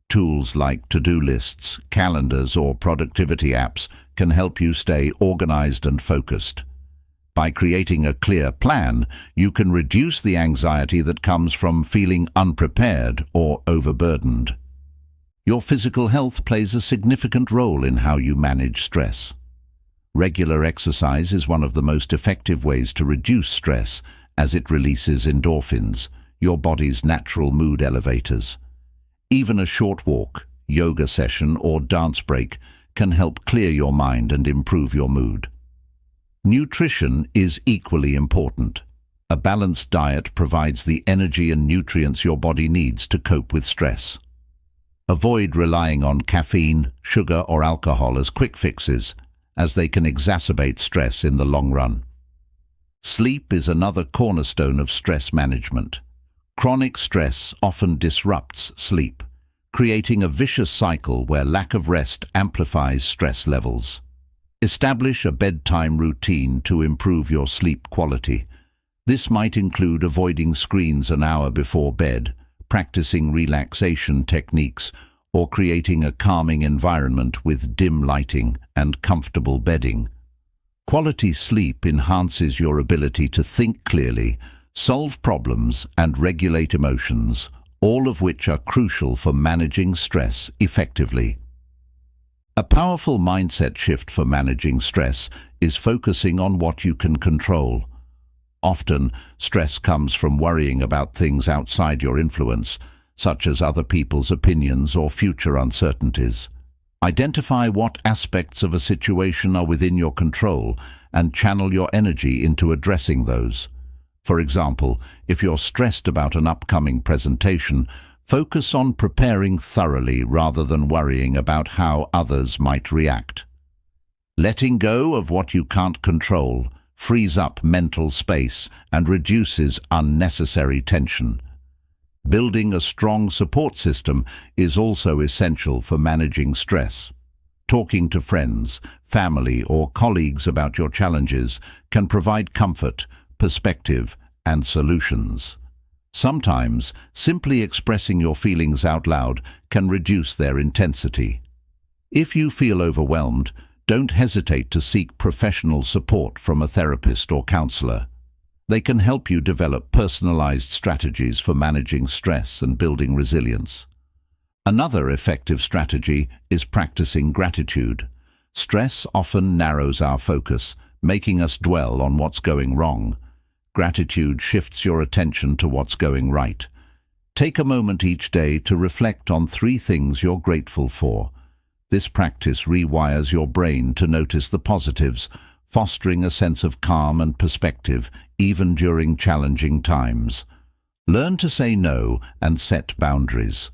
Tools like to-do lists, calendars, or productivity apps can help you stay organized and focused. By creating a clear plan, you can reduce the anxiety that comes from feeling unprepared or overburdened. Your physical health plays a significant role in how you manage stress. Regular exercise is one of the most effective ways to reduce stress, as it releases endorphins, your body's natural mood elevators. Even a short walk, yoga session, or dance break can help clear your mind and improve your mood. Nutrition is equally important. A balanced diet provides the energy and nutrients your body needs to cope with stress. Avoid relying on caffeine, sugar, or alcohol as quick fixes, as they can exacerbate stress in the long run. Sleep is another cornerstone of stress management. Chronic stress often disrupts sleep, creating a vicious cycle where lack of rest amplifies stress levels. Establish a bedtime routine to improve your sleep quality. This might include avoiding screens an hour before bed, practicing relaxation techniques, or creating a calming environment with dim lighting and comfortable bedding. Quality sleep enhances your ability to think clearly, solve problems, and regulate emotions, all of which are crucial for managing stress effectively. A powerful mindset shift for managing stress is focusing on what you can control. Often, stress comes from worrying about things outside your influence, such as other people's opinions or future uncertainties. Identify what aspects of a situation are within your control and channel your energy into addressing those. For example, if you're stressed about an upcoming presentation, focus on preparing thoroughly rather than worrying about how others might react. Letting go of what you can't control frees up mental space and reduces unnecessary tension. Building a strong support system is also essential for managing stress. Talking to friends, family, or colleagues about your challenges can provide comfort, perspective, and solutions. Sometimes, simply expressing your feelings out loud can reduce their intensity. If you feel overwhelmed, don't hesitate to seek professional support from a therapist or counselor. They can help you develop personalized strategies for managing stress and building resilience. Another effective strategy is practicing gratitude. Stress often narrows our focus, making us dwell on what's going wrong. Gratitude shifts your attention to what's going right. Take a moment each day to reflect on 3 things you're grateful for. This practice rewires your brain to notice the positives, fostering a sense of calm and perspective even during challenging times. Learn to say no and set boundaries.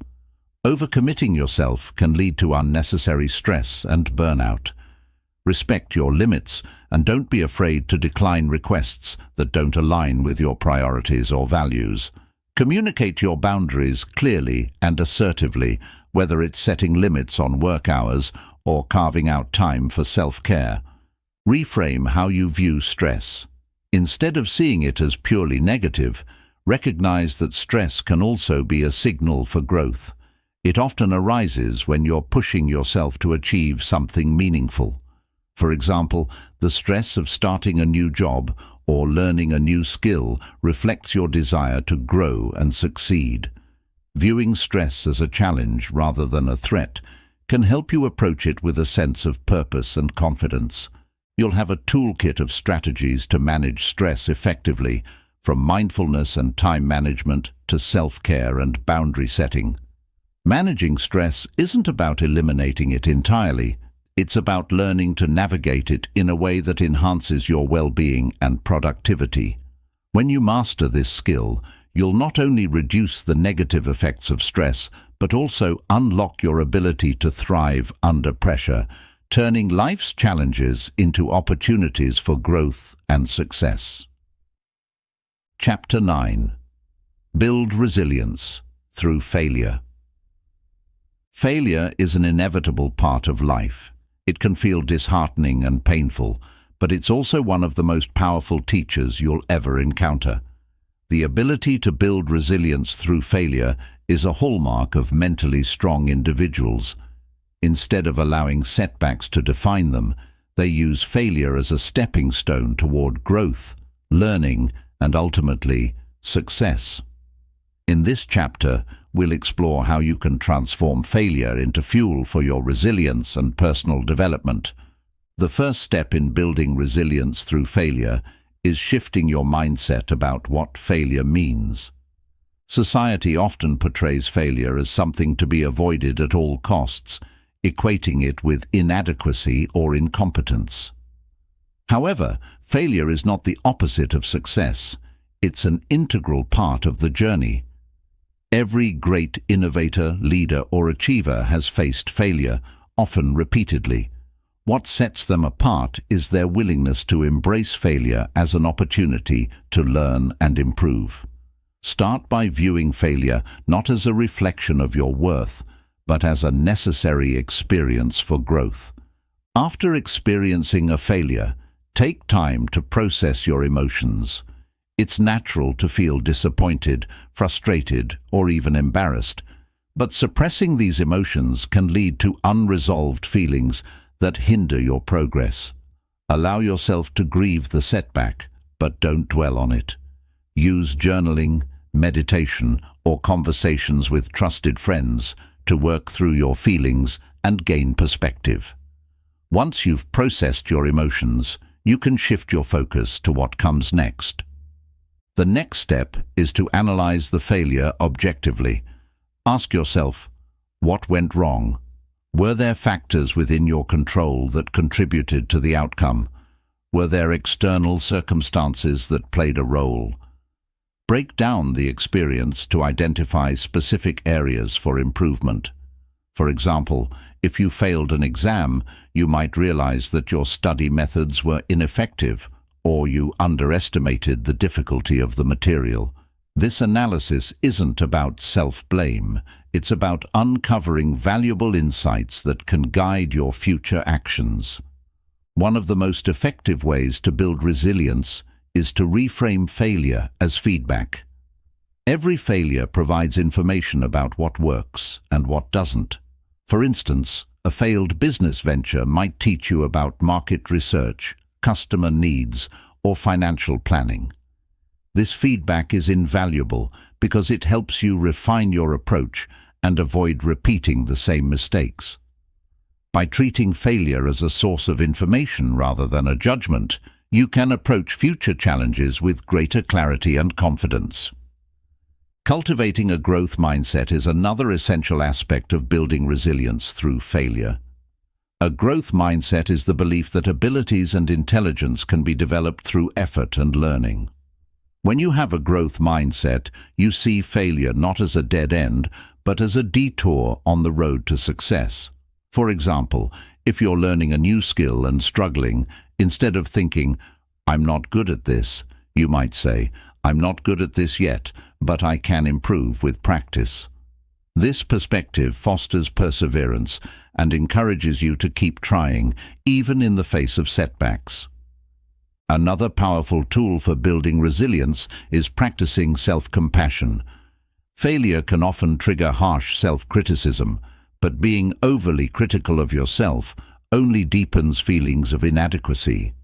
Overcommitting yourself can lead to unnecessary stress and burnout. Respect your limits and don't be afraid to decline requests that don't align with your priorities or values. Communicate your boundaries clearly and assertively, whether it's setting limits on work hours or carving out time for self-care. Reframe how you view stress. Instead of seeing it as purely negative, recognize that stress can also be a signal for growth. It often arises when you're pushing yourself to achieve something meaningful. For example, the stress of starting a new job or learning a new skill reflects your desire to grow and succeed. Viewing stress as a challenge rather than a threat can help you approach it with a sense of purpose and confidence. You'll have a toolkit of strategies to manage stress effectively, from mindfulness and time management to self-care and boundary setting. Managing stress isn't about eliminating it entirely. It's about learning to navigate it in a way that enhances your well-being and productivity. When you master this skill, you'll not only reduce the negative effects of stress, but also unlock your ability to thrive under pressure, turning life's challenges into opportunities for growth and success. Chapter 9. Build resilience through failure. Failure is an inevitable part of life. It can feel disheartening and painful, but it's also one of the most powerful teachers you'll ever encounter. The ability to build resilience through failure is a hallmark of mentally strong individuals. Instead of allowing setbacks to define them, they use failure as a stepping stone toward growth, learning, and ultimately, success. In this chapter, we'll explore how you can transform failure into fuel for your resilience and personal development. The first step in building resilience through failure is shifting your mindset about what failure means. Society often portrays failure as something to be avoided at all costs, equating it with inadequacy or incompetence. However, failure is not the opposite of success. It's an integral part of the journey. Every great innovator, leader, or achiever has faced failure, often repeatedly. What sets them apart is their willingness to embrace failure as an opportunity to learn and improve. Start by viewing failure not as a reflection of your worth, but as a necessary experience for growth. After experiencing a failure, take time to process your emotions. It's natural to feel disappointed, frustrated, or even embarrassed, but suppressing these emotions can lead to unresolved feelings that hinder your progress. Allow yourself to grieve the setback, but don't dwell on it. Use journaling, meditation, or conversations with trusted friends to work through your feelings and gain perspective. Once you've processed your emotions, you can shift your focus to what comes next. The next step is to analyze the failure objectively. Ask yourself, what went wrong? Were there factors within your control that contributed to the outcome? Were there external circumstances that played a role? Break down the experience to identify specific areas for improvement. For example, if you failed an exam, you might realize that your study methods were ineffective, or you underestimated the difficulty of the material. This analysis isn't about self-blame. It's about uncovering valuable insights that can guide your future actions. One of the most effective ways to build resilience is to reframe failure as feedback. Every failure provides information about what works and what doesn't. For instance, a failed business venture might teach you about market research, customer needs, or financial planning. This feedback is invaluable because it helps you refine your approach and avoid repeating the same mistakes. By treating failure as a source of information rather than a judgment, you can approach future challenges with greater clarity and confidence. Cultivating a growth mindset is another essential aspect of building resilience through failure. A growth mindset is the belief that abilities and intelligence can be developed through effort and learning. When you have a growth mindset, you see failure not as a dead end, but as a detour on the road to success. For example, if you're learning a new skill and struggling, instead of thinking, "I'm not good at this," you might say, "I'm not good at this yet, but I can improve with practice." This perspective fosters perseverance and encourages you to keep trying, even in the face of setbacks. Another powerful tool for building resilience is practicing self-compassion. Failure can often trigger harsh self-criticism, but being overly critical of yourself only deepens feelings of inadequacy.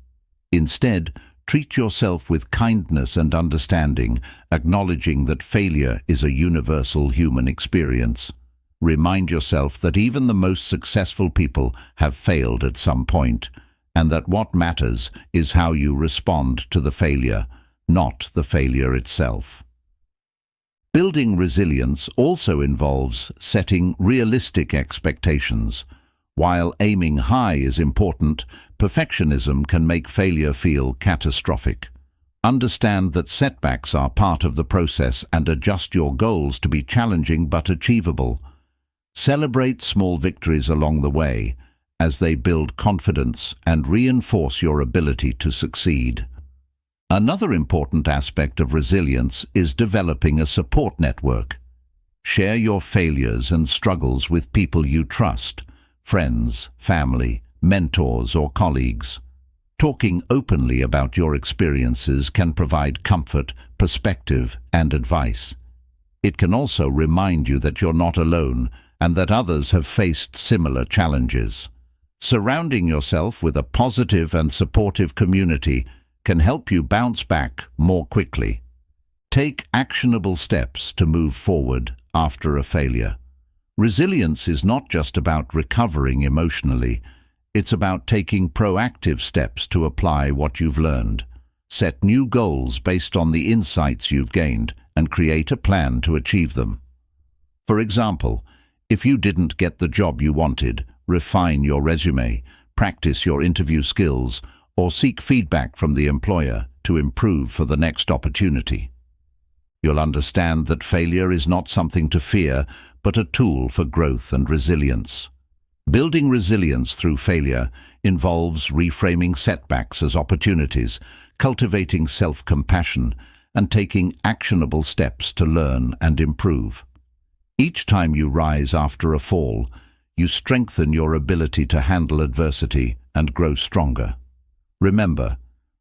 Instead, treat yourself with kindness and understanding, acknowledging that failure is a universal human experience. Remind yourself that even the most successful people have failed at some point, and that what matters is how you respond to the failure, not the failure itself. Building resilience also involves setting realistic expectations. While aiming high is important, perfectionism can make failure feel catastrophic. Understand that setbacks are part of the process and adjust your goals to be challenging but achievable. Celebrate small victories along the way, as they build confidence and reinforce your ability to succeed. Another important aspect of resilience is developing a support network. Share your failures and struggles with people you trust, friends, family, mentors, or colleagues. Talking openly about your experiences can provide comfort, perspective, and advice. It can also remind you that you're not alone and that others have faced similar challenges. Surrounding yourself with a positive and supportive community can help you bounce back more quickly. Take actionable steps to move forward after a failure. Resilience is not just about recovering emotionally. It's about taking proactive steps to apply what you've learned. Set new goals based on the insights you've gained and create a plan to achieve them. For example, if you didn't get the job you wanted, refine your resume, practice your interview skills, or seek feedback from the employer to improve for the next opportunity. You'll understand that failure is not something to fear, but a tool for growth and resilience. Building resilience through failure involves reframing setbacks as opportunities, cultivating self-compassion, and taking actionable steps to learn and improve. Each time you rise after a fall, you strengthen your ability to handle adversity and grow stronger. Remember,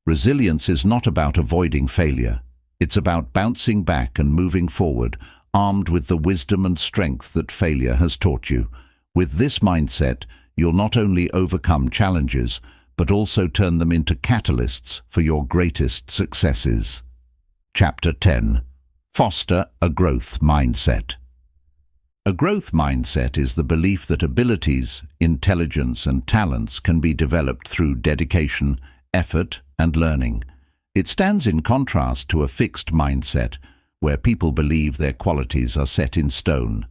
resilience is not about avoiding failure. It's about bouncing back and moving forward, armed with the wisdom and strength that failure has taught you. With this mindset, you'll not only overcome challenges, but also turn them into catalysts for your greatest successes. Chapter 10. Foster a growth mindset. A growth mindset is the belief that abilities, intelligence, and talents can be developed through dedication, effort, and learning. It stands in contrast to a fixed mindset, where people believe their qualities are set in stone.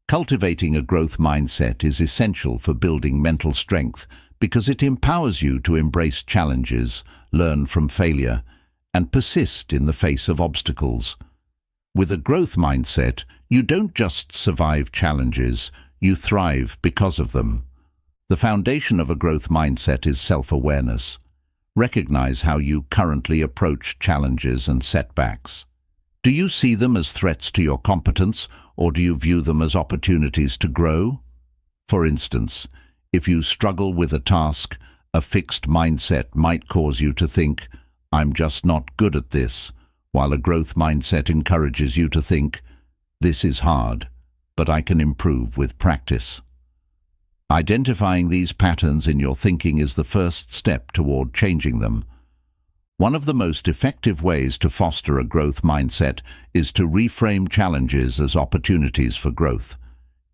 Cultivating a growth mindset is essential for building mental strength because it empowers you to embrace challenges, learn from failure, and persist in the face of obstacles. With a growth mindset, you don't just survive challenges, you thrive because of them. The foundation of a growth mindset is self-awareness. Recognize how you currently approach challenges and setbacks. Do you see them as threats to your competence, or do you view them as opportunities to grow? For instance, if you struggle with a task, a fixed mindset might cause you to think, "I'm just not good at this," while a growth mindset encourages you to think, "This is hard, but I can improve with practice." Identifying these patterns in your thinking is the first step toward changing them. One of the most effective ways to foster a growth mindset is to reframe challenges as opportunities for growth.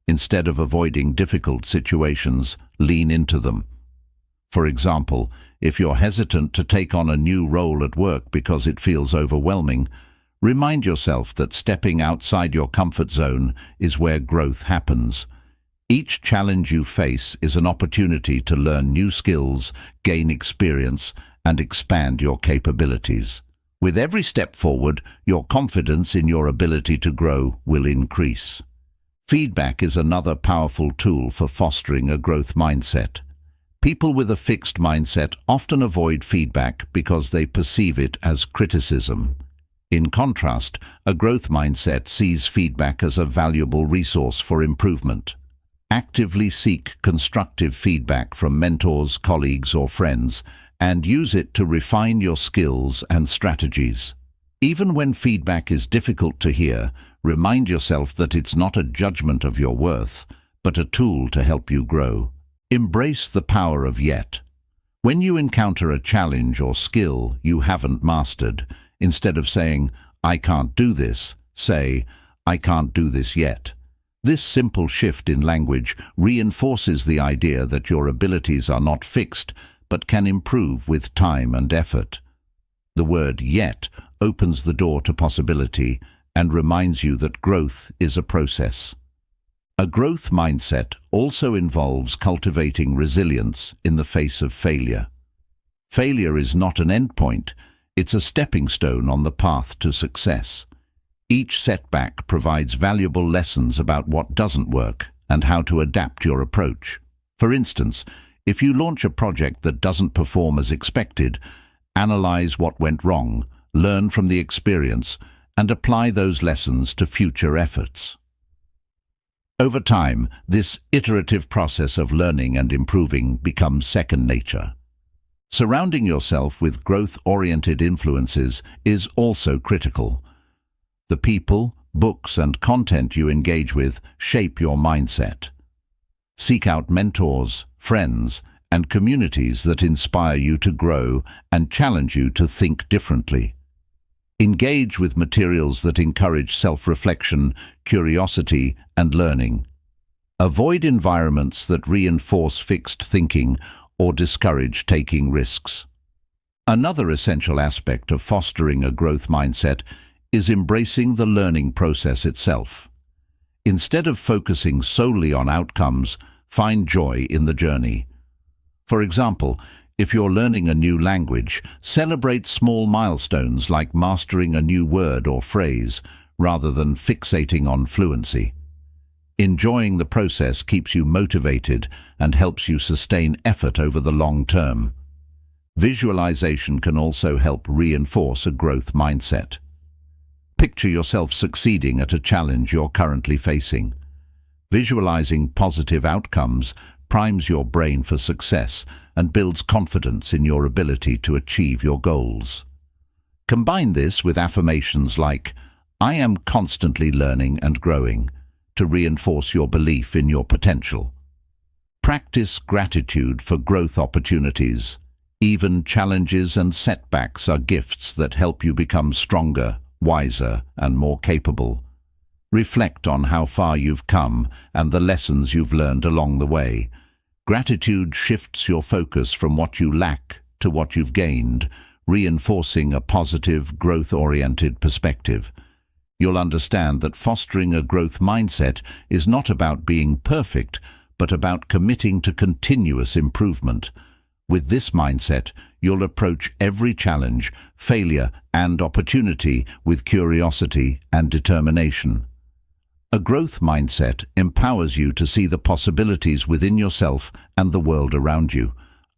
Instead of avoiding difficult situations, lean into them. For example, if you're hesitant to take on a new role at work because it feels overwhelming, remind yourself that stepping outside your comfort zone is where growth happens. Each challenge you face is an opportunity to learn new skills, gain experience, and expand your capabilities. With every step forward, your confidence in your ability to grow will increase. Feedback is another powerful tool for fostering a growth mindset. People with a fixed mindset often avoid feedback because they perceive it as criticism. In contrast, a growth mindset sees feedback as a valuable resource for improvement. Actively seek constructive feedback from mentors, colleagues, or friends, and use it to refine your skills and strategies. Even when feedback is difficult to hear, remind yourself that it's not a judgment of your worth, but a tool to help you grow. Embrace the power of yet. When you encounter a challenge or skill you haven't mastered, instead of saying, "I can't do this," say, "I can't do this yet." This simple shift in language reinforces the idea that your abilities are not fixed, but can improve with time and effort. The word "yet" opens the door to possibility and reminds you that growth is a process. A growth mindset also involves cultivating resilience in the face of failure. Failure is not an endpoint, it's a stepping stone on the path to success. Each setback provides valuable lessons about what doesn't work and how to adapt your approach. For instance, if you launch a project that doesn't perform as expected, analyze what went wrong, learn from the experience, and apply those lessons to future efforts. Over time, this iterative process of learning and improving becomes second nature. Surrounding yourself with growth-oriented influences is also critical. The people, books, and content you engage with shape your mindset. Seek out mentors, friends, and communities that inspire you to grow and challenge you to think differently. Engage with materials that encourage self-reflection, curiosity, and learning. Avoid environments that reinforce fixed thinking or discourage taking risks. Another essential aspect of fostering a growth mindset is embracing the learning process itself. Instead of focusing solely on outcomes, find joy in the journey. For example, if you're learning a new language, celebrate small milestones like mastering a new word or phrase, rather than fixating on fluency. Enjoying the process keeps you motivated and helps you sustain effort over the long term. Visualization can also help reinforce a growth mindset. Picture yourself succeeding at a challenge you're currently facing. Visualizing positive outcomes primes your brain for success and builds confidence in your ability to achieve your goals. Combine this with affirmations like, "I am constantly learning and growing," to reinforce your belief in your potential. Practice gratitude for growth opportunities. Even challenges and setbacks are gifts that help you become stronger, wiser, and more capable. Reflect on how far you've come and the lessons you've learned along the way. Gratitude shifts your focus from what you lack to what you've gained, reinforcing a positive, growth-oriented perspective. You'll understand that fostering a growth mindset is not about being perfect, but about committing to continuous improvement. With this mindset, you'll approach every challenge, failure, and opportunity with curiosity and determination. A growth mindset empowers you to see the possibilities within yourself and the world around you,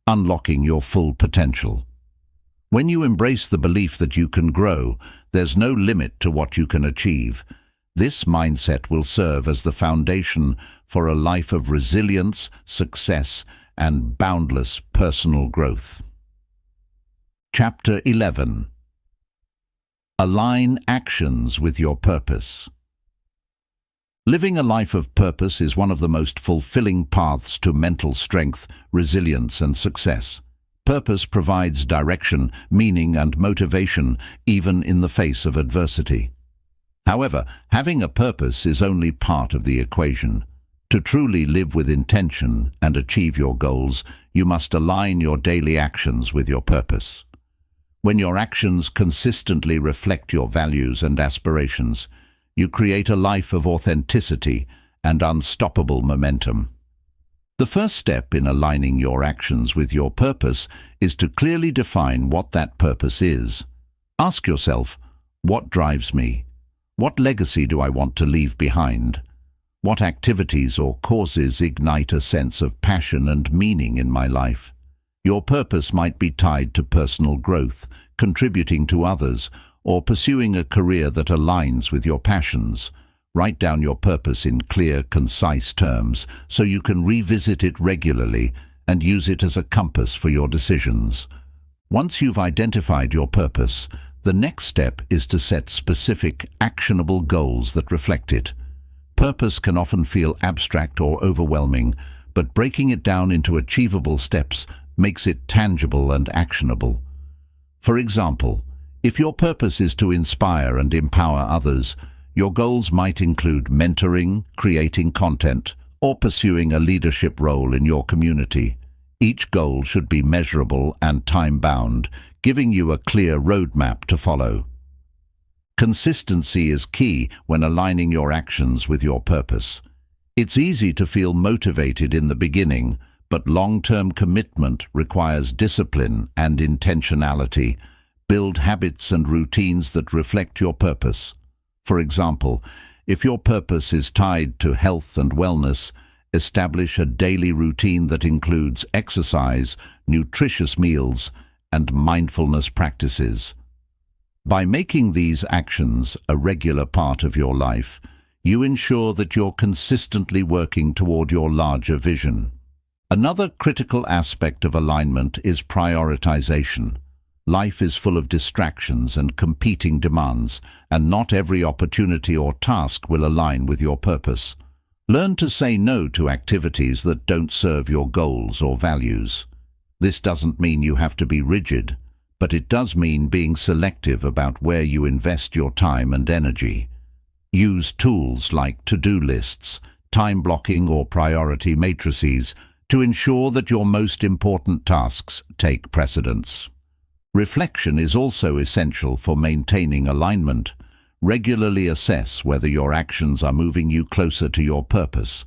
unlocking your full potential. When you embrace the belief that you can grow, there's no limit to what you can achieve. This mindset will serve as the foundation for a life of resilience, success, and boundless personal growth. Chapter 11. Align actions with your purpose. Living a life of purpose is one of the most fulfilling paths to mental strength, resilience, and success. Purpose provides direction, meaning, and motivation, even in the face of adversity. However, having a purpose is only part of the equation. To truly live with intention and achieve your goals, you must align your daily actions with your purpose. When your actions consistently reflect your values and aspirations, you create a life of authenticity and unstoppable momentum. The first step in aligning your actions with your purpose is to clearly define what that purpose is. Ask yourself, what drives me? What legacy do I want to leave behind? What activities or causes ignite a sense of passion and meaning in my life? Your purpose might be tied to personal growth, contributing to others, or pursuing a career that aligns with your passions. Write down your purpose in clear, concise terms so you can revisit it regularly and use it as a compass for your decisions. Once you've identified your purpose, the next step is to set specific, actionable goals that reflect it. Purpose can often feel abstract or overwhelming, but breaking it down into achievable steps makes it tangible and actionable. For example, if your purpose is to inspire and empower others, your goals might include mentoring, creating content, or pursuing a leadership role in your community. Each goal should be measurable and time-bound, giving you a clear roadmap to follow. Consistency is key when aligning your actions with your purpose. It's easy to feel motivated in the beginning, but long-term commitment requires discipline and intentionality. Build habits and routines that reflect your purpose. For example, if your purpose is tied to health and wellness, establish a daily routine that includes exercise, nutritious meals, and mindfulness practices. By making these actions a regular part of your life, You ensure that you're consistently working toward your larger vision. Another critical aspect of alignment is prioritization. Life is full of distractions and competing demands, and not every opportunity or task will align with your purpose. Learn to say no to activities that don't serve your goals or values. This doesn't mean you have to be rigid, but it does mean being selective about where you invest your time and energy. Use tools like to-do lists, time blocking or priority matrices to ensure that your most important tasks take precedence. Reflection is also essential for maintaining alignment. Regularly assess whether your actions are moving you closer to your purpose.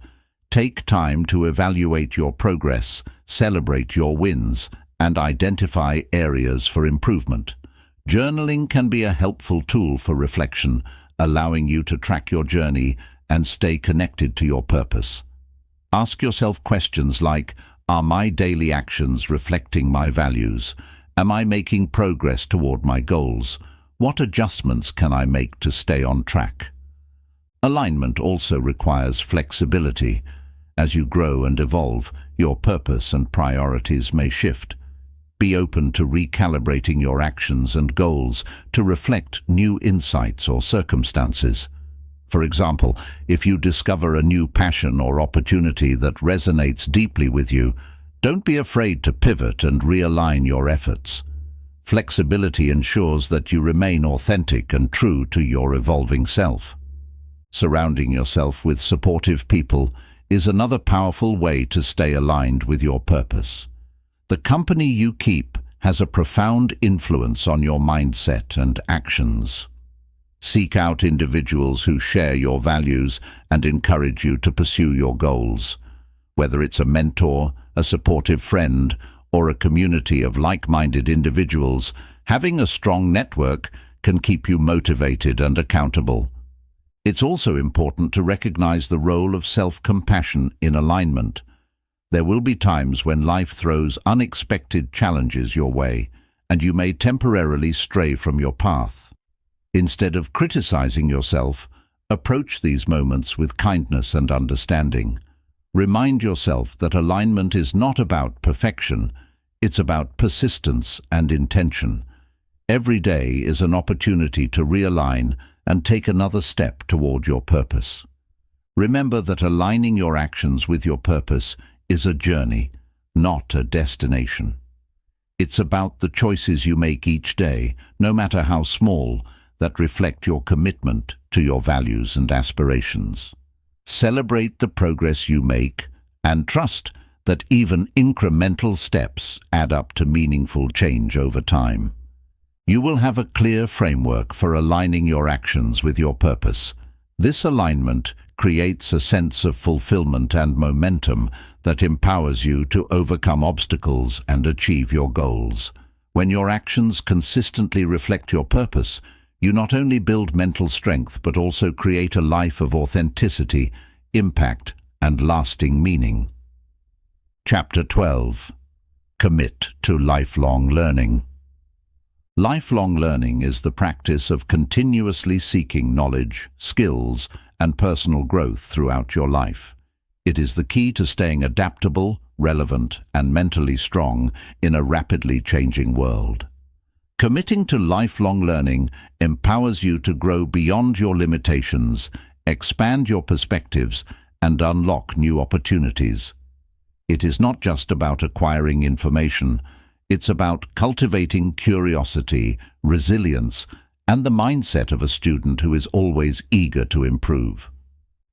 Take time to evaluate your progress, celebrate your wins, and identify areas for improvement. Journaling can be a helpful tool for reflection, allowing you to track your journey and stay connected to your purpose. Ask yourself questions like, are my daily actions reflecting my values? Am I making progress toward my goals? What adjustments can I make to stay on track? Alignment also requires flexibility. As you grow and evolve, your purpose and priorities may shift. Be open to recalibrating your actions and goals to reflect new insights or circumstances. For example, if you discover a new passion or opportunity that resonates deeply with you, don't be afraid to pivot and realign your efforts. Flexibility ensures that you remain authentic and true to your evolving self. Surrounding yourself with supportive people is another powerful way to stay aligned with your purpose. The company you keep has a profound influence on your mindset and actions. Seek out individuals who share your values and encourage you to pursue your goals. Whether it's a mentor, a supportive friend, or a community of like-minded individuals, having a strong network can keep you motivated and accountable. It's also important to recognize the role of self-compassion in alignment. There will be times when life throws unexpected challenges your way, and you may temporarily stray from your path. Instead of criticizing yourself, approach these moments with kindness and understanding. Remind yourself that alignment is not about perfection, it's about persistence and intention. Every day is an opportunity to realign and take another step toward your purpose. Remember that aligning your actions with your purpose is a journey, not a destination. It's about the choices you make each day, no matter how small, that reflect your commitment to your values and aspirations. Celebrate the progress you make and trust that even incremental steps add up to meaningful change over time. You will have a clear framework for aligning your actions with your purpose. This alignment creates a sense of fulfillment and momentum that empowers you to overcome obstacles and achieve your goals. When your actions consistently reflect your purpose, you not only build mental strength but also create a life of authenticity, impact, and lasting meaning. Chapter 12. Commit to lifelong learning. Lifelong learning is the practice of continuously seeking knowledge, skills, and personal growth throughout your life. It is the key to staying adaptable, relevant, and mentally strong in a rapidly changing world. Committing to lifelong learning empowers you to grow beyond your limitations, expand your perspectives, and unlock new opportunities. It is not just about acquiring information, it's about cultivating curiosity, resilience, and the mindset of a student who is always eager to improve.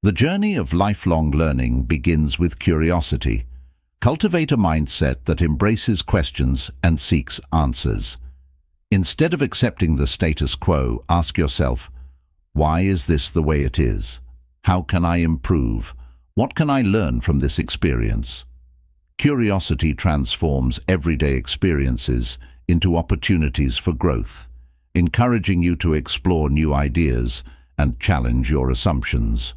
The journey of lifelong learning begins with curiosity. Cultivate a mindset that embraces questions and seeks answers. Instead of accepting the status quo, ask yourself, why is this the way it is? How can I improve? What can I learn from this experience? Curiosity transforms everyday experiences into opportunities for growth, encouraging you to explore new ideas and challenge your assumptions.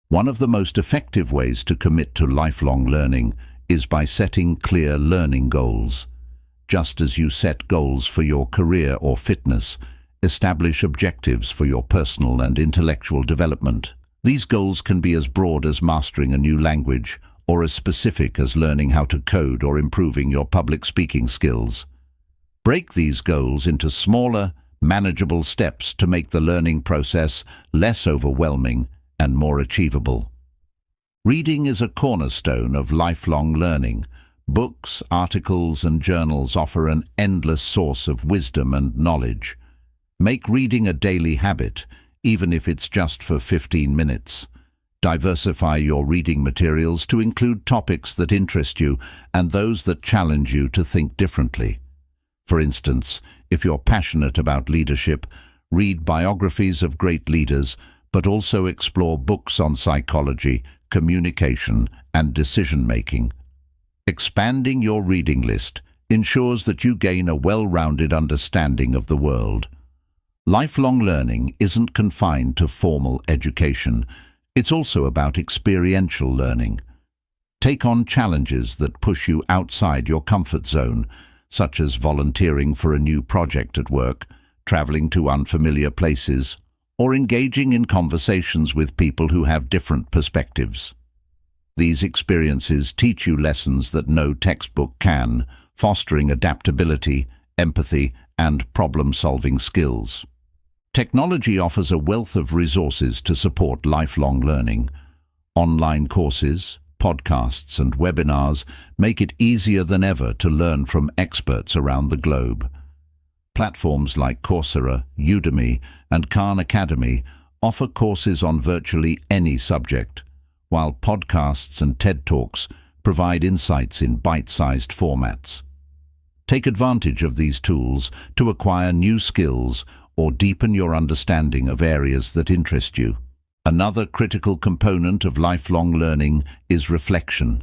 One of the most effective ways to commit to lifelong learning is by setting clear learning goals. Just as you set goals for your career or fitness, establish objectives for your personal and intellectual development. These goals can be as broad as mastering a new language, or as specific as learning how to code or improving your public speaking skills. Break these goals into smaller, manageable steps to make the learning process less overwhelming and more achievable. Reading is a cornerstone of lifelong learning. Books, articles, and journals offer an endless source of wisdom and knowledge. Make reading a daily habit, even if it's just for 15 minutes. Diversify your reading materials to include topics that interest you and those that challenge you to think differently. For instance, if you're passionate about leadership, read biographies of great leaders, but also explore books on psychology, communication, and decision-making. Expanding your reading list ensures that you gain a well-rounded understanding of the world. Lifelong learning isn't confined to formal education. It's also about experiential learning. Take on challenges that push you outside your comfort zone, such as volunteering for a new project at work, traveling to unfamiliar places, or engaging in conversations with people who have different perspectives. These experiences teach you lessons that no textbook can, fostering adaptability, empathy, and problem-solving skills. Technology offers a wealth of resources to support lifelong learning. Online courses, podcasts, and webinars make it easier than ever to learn from experts around the globe. Platforms like Coursera, Udemy, and Khan Academy offer courses on virtually any subject, while podcasts and TED Talks provide insights in bite-sized formats. Take advantage of these tools to acquire new skills or deepen your understanding of areas that interest you. Another critical component of lifelong learning is reflection.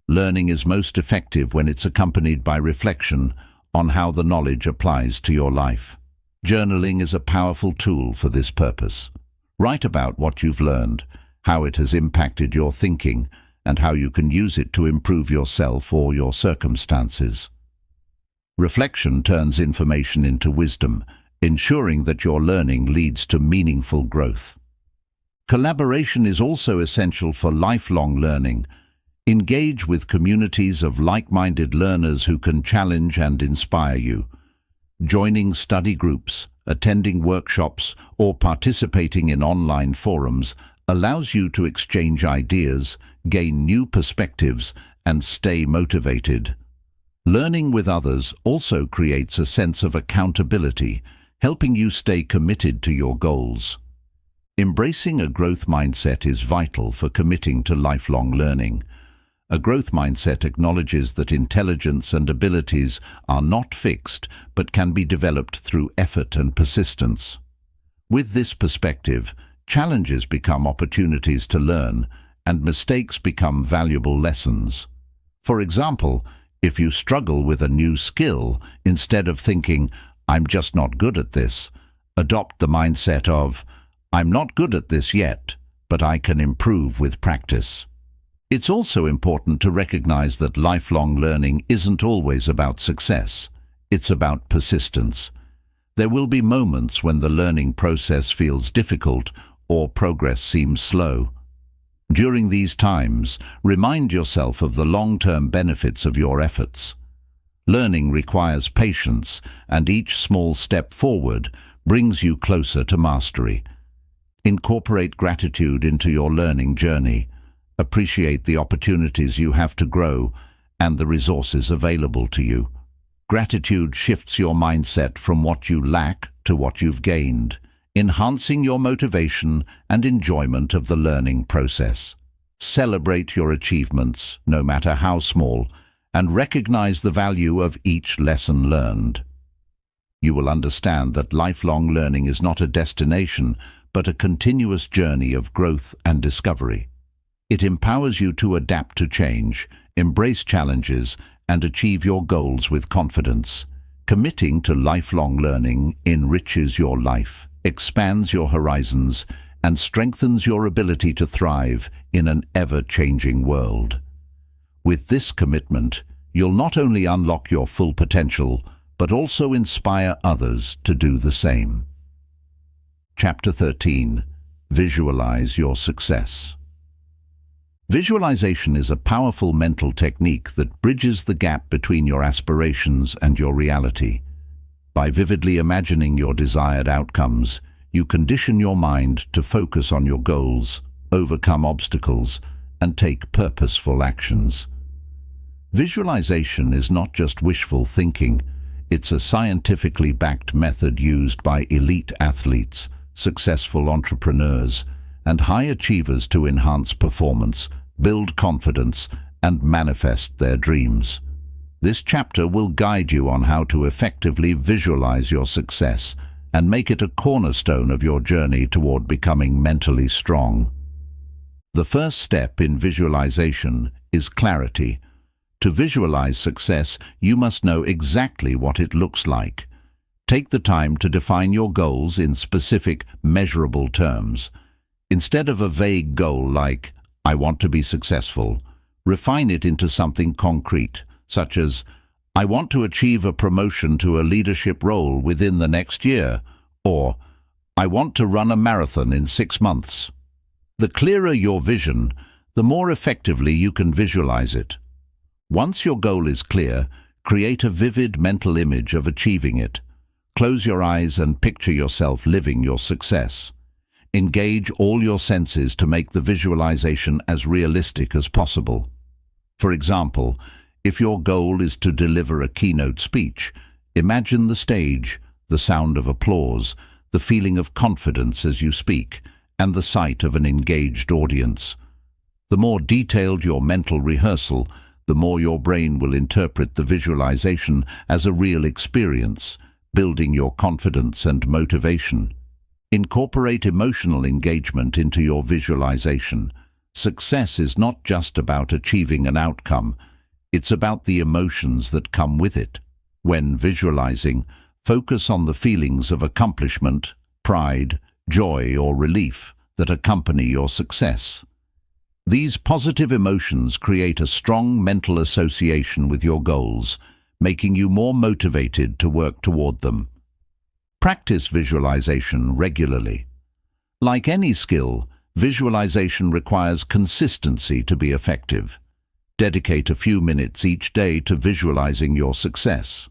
Learning is most effective when it's accompanied by reflection on how the knowledge applies to your life. Journaling is a powerful tool for this purpose. Write about what you've learned, how it has impacted your thinking, and how you can use it to improve yourself or your circumstances. Reflection turns information into wisdom, ensuring that your learning leads to meaningful growth. Collaboration is also essential for lifelong learning. Engage with communities of like-minded learners who can challenge and inspire you. Joining study groups, attending workshops, or participating in online forums allows you to exchange ideas, gain new perspectives, and stay motivated. Learning with others also creates a sense of accountability, helping you stay committed to your goals. Embracing a growth mindset is vital for committing to lifelong learning. A growth mindset acknowledges that intelligence and abilities are not fixed but can be developed through effort and persistence. With this perspective, challenges become opportunities to learn, and mistakes become valuable lessons. For example, if you struggle with a new skill, instead of thinking, "I'm just not good at this," adopt the mindset of, "I'm not good at this yet, but I can improve with practice." It's also important to recognize that lifelong learning isn't always about success. It's about persistence. There will be moments when the learning process feels difficult or progress seems slow. During these times, remind yourself of the long-term benefits of your efforts. Learning requires patience, and each small step forward brings you closer to mastery. Incorporate gratitude into your learning journey. Appreciate the opportunities you have to grow and the resources available to you. Gratitude shifts your mindset from what you lack to what you've gained, enhancing your motivation and enjoyment of the learning process. Celebrate your achievements, no matter how small, and recognize the value of each lesson learned. You will understand that lifelong learning is not a destination, but a continuous journey of growth and discovery. It empowers you to adapt to change, embrace challenges, and achieve your goals with confidence. Committing to lifelong learning enriches your life, expands your horizons, and strengthens your ability to thrive in an ever-changing world. With this commitment, you'll not only unlock your full potential, but also inspire others to do the same. Chapter 13. Visualize your success. Visualization is a powerful mental technique that bridges the gap between your aspirations and your reality. By vividly imagining your desired outcomes, you condition your mind to focus on your goals, overcome obstacles, and take purposeful actions. Visualization is not just wishful thinking, it's a scientifically backed method used by elite athletes, successful entrepreneurs, and high achievers to enhance performance, build confidence, and manifest their dreams. This chapter will guide you on how to effectively visualize your success and make it a cornerstone of your journey toward becoming mentally strong. The first step in visualization is clarity. To visualize success, you must know exactly what it looks like. Take the time to define your goals in specific, measurable terms. Instead of a vague goal like, "I want to be successful," refine it into something concrete, such as, "I want to achieve a promotion to a leadership role within the next year," or "I want to run a marathon in 6 months." The clearer your vision, the more effectively you can visualize it. Once your goal is clear, create a vivid mental image of achieving it. Close your eyes and picture yourself living your success. Engage all your senses to make the visualization as realistic as possible. For example, if your goal is to deliver a keynote speech, imagine the stage, the sound of applause, the feeling of confidence as you speak, and the sight of an engaged audience. The more detailed your mental rehearsal, the more your brain will interpret the visualization as a real experience, building your confidence and motivation. Incorporate emotional engagement into your visualization. Success is not just about achieving an outcome, it's about the emotions that come with it. When visualizing, focus on the feelings of accomplishment, pride, joy, or relief that accompany your success. These positive emotions create a strong mental association with your goals, making you more motivated to work toward them. Practice visualization regularly. Like any skill, visualization requires consistency to be effective. Dedicate a few minutes each day to visualizing your success.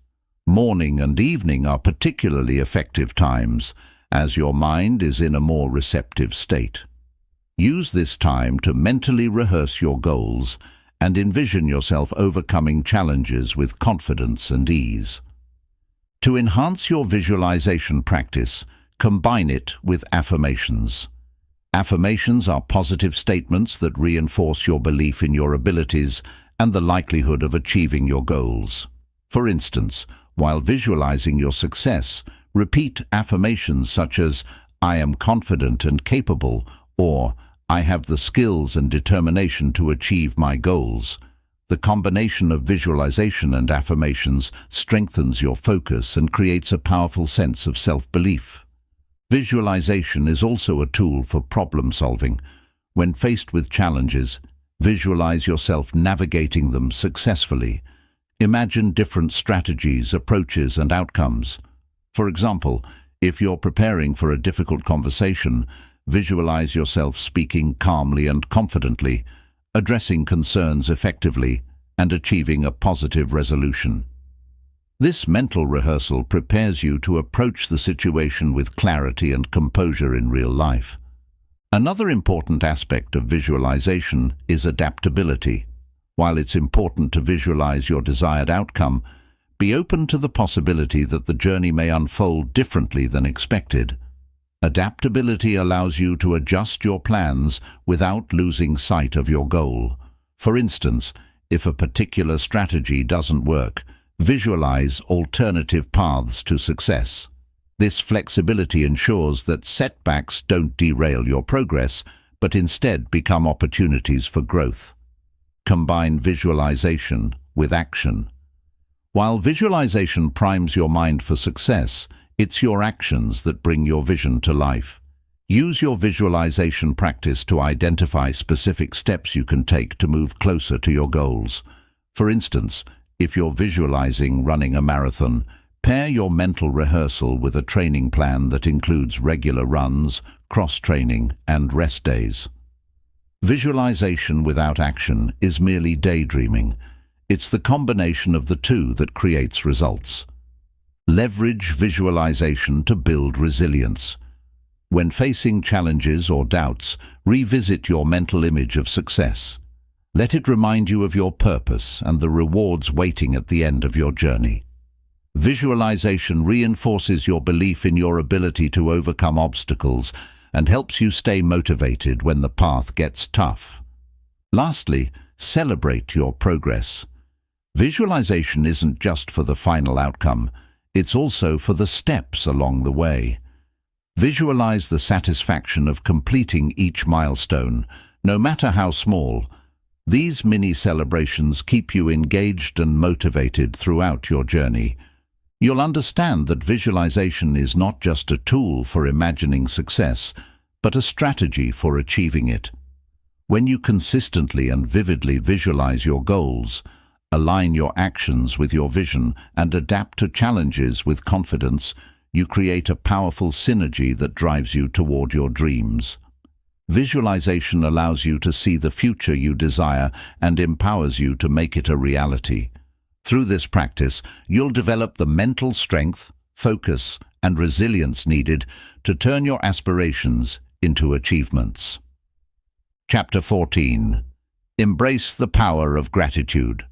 Morning and evening are particularly effective times, as your mind is in a more receptive state. Use this time to mentally rehearse your goals and envision yourself overcoming challenges with confidence and ease. To enhance your visualization practice, combine it with affirmations. Affirmations are positive statements that reinforce your belief in your abilities and the likelihood of achieving your goals. For instance, while visualizing your success, repeat affirmations such as, "I am confident and capable," or "I have the skills and determination to achieve my goals." The combination of visualization and affirmations strengthens your focus and creates a powerful sense of self-belief. Visualization is also a tool for problem solving. When faced with challenges, visualize yourself navigating them successfully. Imagine different strategies, approaches, and outcomes. For example, if you're preparing for a difficult conversation, visualize yourself speaking calmly and confidently, addressing concerns effectively, and achieving a positive resolution. This mental rehearsal prepares you to approach the situation with clarity and composure in real life. Another important aspect of visualization is adaptability. While it's important to visualize your desired outcome, be open to the possibility that the journey may unfold differently than expected. Adaptability allows you to adjust your plans without losing sight of your goal. For instance, if a particular strategy doesn't work, visualize alternative paths to success. This flexibility ensures that setbacks don't derail your progress, but instead become opportunities for growth. Combine visualization with action. While visualization primes your mind for success, it's your actions that bring your vision to life. Use your visualization practice to identify specific steps you can take to move closer to your goals. For instance, if you're visualizing running a marathon, pair your mental rehearsal with a training plan that includes regular runs, cross-training, and rest days. Visualization without action is merely daydreaming. It's the combination of the two that creates results. Leverage visualization to build resilience. When facing challenges or doubts, revisit your mental image of success. Let it remind you of your purpose and the rewards waiting at the end of your journey. Visualization reinforces your belief in your ability to overcome obstacles and helps you stay motivated when the path gets tough. Lastly, celebrate your progress. Visualization isn't just for the final outcome, it's also for the steps along the way. Visualize the satisfaction of completing each milestone, no matter how small. These mini celebrations keep you engaged and motivated throughout your journey. You'll understand that visualization is not just a tool for imagining success, but a strategy for achieving it. When you consistently and vividly visualize your goals, align your actions with your vision, and adapt to challenges with confidence, you create a powerful synergy that drives you toward your dreams. Visualization allows you to see the future you desire and empowers you to make it a reality. Through this practice, you'll develop the mental strength, focus, and resilience needed to turn your aspirations into achievements. Chapter 14. Embrace the power of gratitude.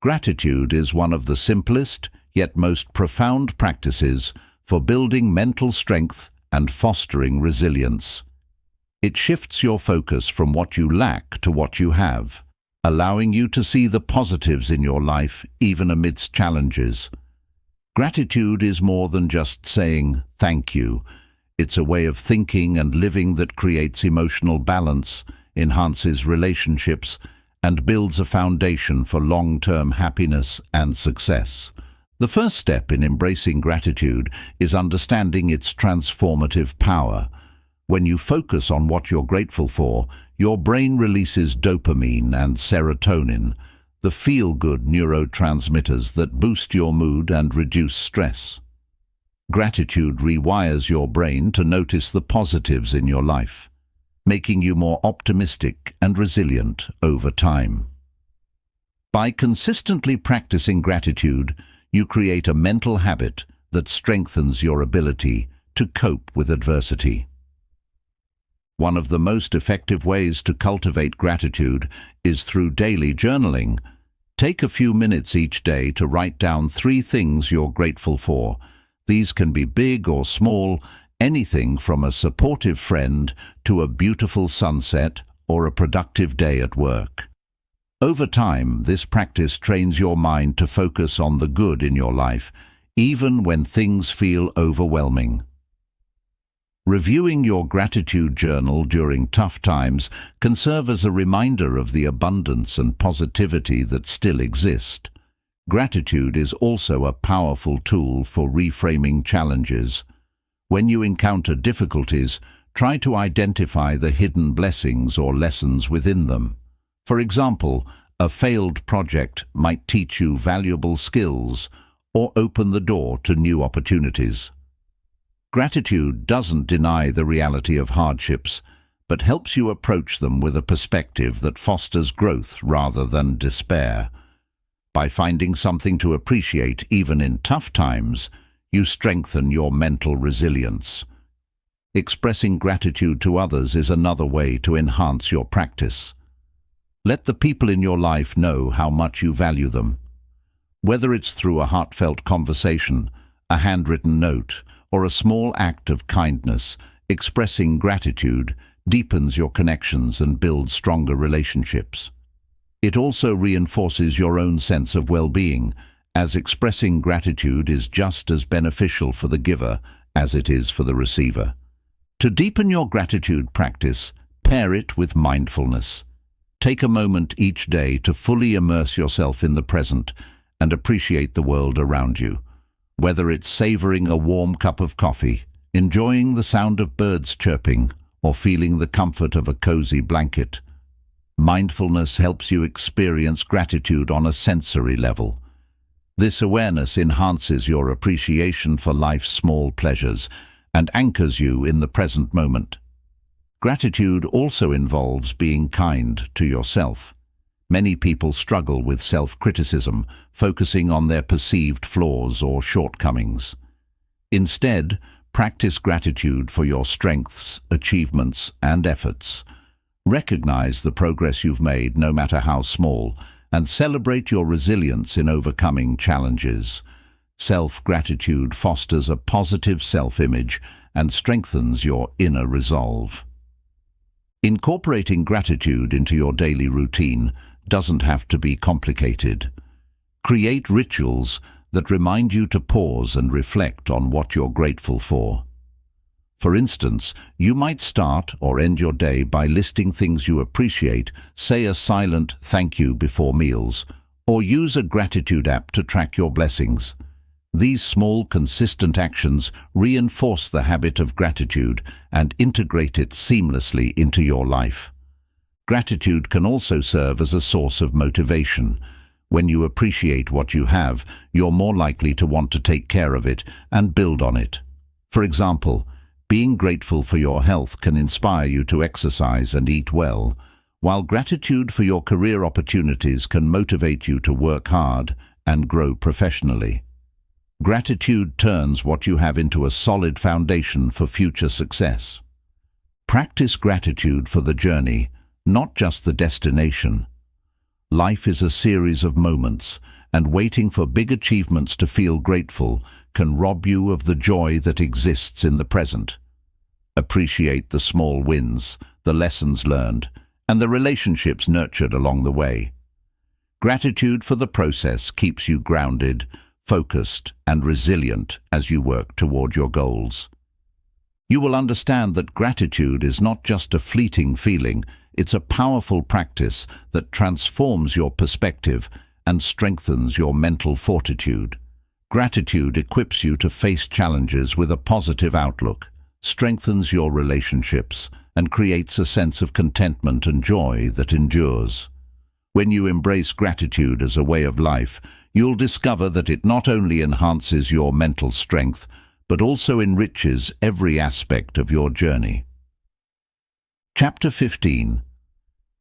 Gratitude is one of the simplest, yet most profound practices for building mental strength and fostering resilience. It shifts your focus from what you lack to what you have, allowing you to see the positives in your life even amidst challenges. Gratitude is more than just saying thank you. It's a way of thinking and living that creates emotional balance, enhances relationships, and builds a foundation for long-term happiness and success. The first step in embracing gratitude is understanding its transformative power. When you focus on what you're grateful for, your brain releases dopamine and serotonin, the feel-good neurotransmitters that boost your mood and reduce stress. Gratitude rewires your brain to notice the positives in your life, making you more optimistic and resilient over time. By consistently practicing gratitude, you create a mental habit that strengthens your ability to cope with adversity. One of the most effective ways to cultivate gratitude is through daily journaling. Take a few minutes each day to write down 3 things you're grateful for. These can be big or small, anything from a supportive friend to a beautiful sunset or a productive day at work. Over time, this practice trains your mind to focus on the good in your life, even when things feel overwhelming. Reviewing your gratitude journal during tough times can serve as a reminder of the abundance and positivity that still exist. Gratitude is also a powerful tool for reframing challenges. When you encounter difficulties, try to identify the hidden blessings or lessons within them. For example, a failed project might teach you valuable skills or open the door to new opportunities. Gratitude doesn't deny the reality of hardships, but helps you approach them with a perspective that fosters growth rather than despair. By finding something to appreciate even in tough times, you strengthen your mental resilience. Expressing gratitude to others is another way to enhance your practice. Let the people in your life know how much you value them. Whether it's through a heartfelt conversation, a handwritten note, or a small act of kindness, expressing gratitude deepens your connections and builds stronger relationships. It also reinforces your own sense of well-being, as expressing gratitude is just as beneficial for the giver as it is for the receiver. To deepen your gratitude practice, pair it with mindfulness. Take a moment each day to fully immerse yourself in the present and appreciate the world around you. Whether it's savoring a warm cup of coffee, enjoying the sound of birds chirping, or feeling the comfort of a cozy blanket, mindfulness helps you experience gratitude on a sensory level. This awareness enhances your appreciation for life's small pleasures and anchors you in the present moment. Gratitude also involves being kind to yourself. Many people struggle with self-criticism, focusing on their perceived flaws or shortcomings. Instead, practice gratitude for your strengths, achievements, and efforts. Recognize the progress you've made, no matter how small, and celebrate your resilience in overcoming challenges. Self-gratitude fosters a positive self-image and strengthens your inner resolve. Incorporating gratitude into your daily routine doesn't have to be complicated. Create rituals that remind you to pause and reflect on what you're grateful for. For instance, you might start or end your day by listing things you appreciate, say a silent thank you before meals, or use a gratitude app to track your blessings. These small, consistent actions reinforce the habit of gratitude and integrate it seamlessly into your life. Gratitude can also serve as a source of motivation. When you appreciate what you have, you're more likely to want to take care of it and build on it. For example, being grateful for your health can inspire you to exercise and eat well, while gratitude for your career opportunities can motivate you to work hard and grow professionally. Gratitude turns what you have into a solid foundation for future success. Practice gratitude for the journey, not just the destination. Life is a series of moments, and waiting for big achievements to feel grateful can rob you of the joy that exists in the present. Appreciate the small wins, the lessons learned, and the relationships nurtured along the way. Gratitude for the process keeps you grounded, focused, and resilient as you work toward your goals. You will understand that gratitude is not just a fleeting feeling, it's a powerful practice that transforms your perspective and strengthens your mental fortitude. Gratitude equips you to face challenges with a positive outlook, strengthens your relationships, and creates a sense of contentment and joy that endures. When you embrace gratitude as a way of life, you'll discover that it not only enhances your mental strength, but also enriches every aspect of your journey. Chapter 15.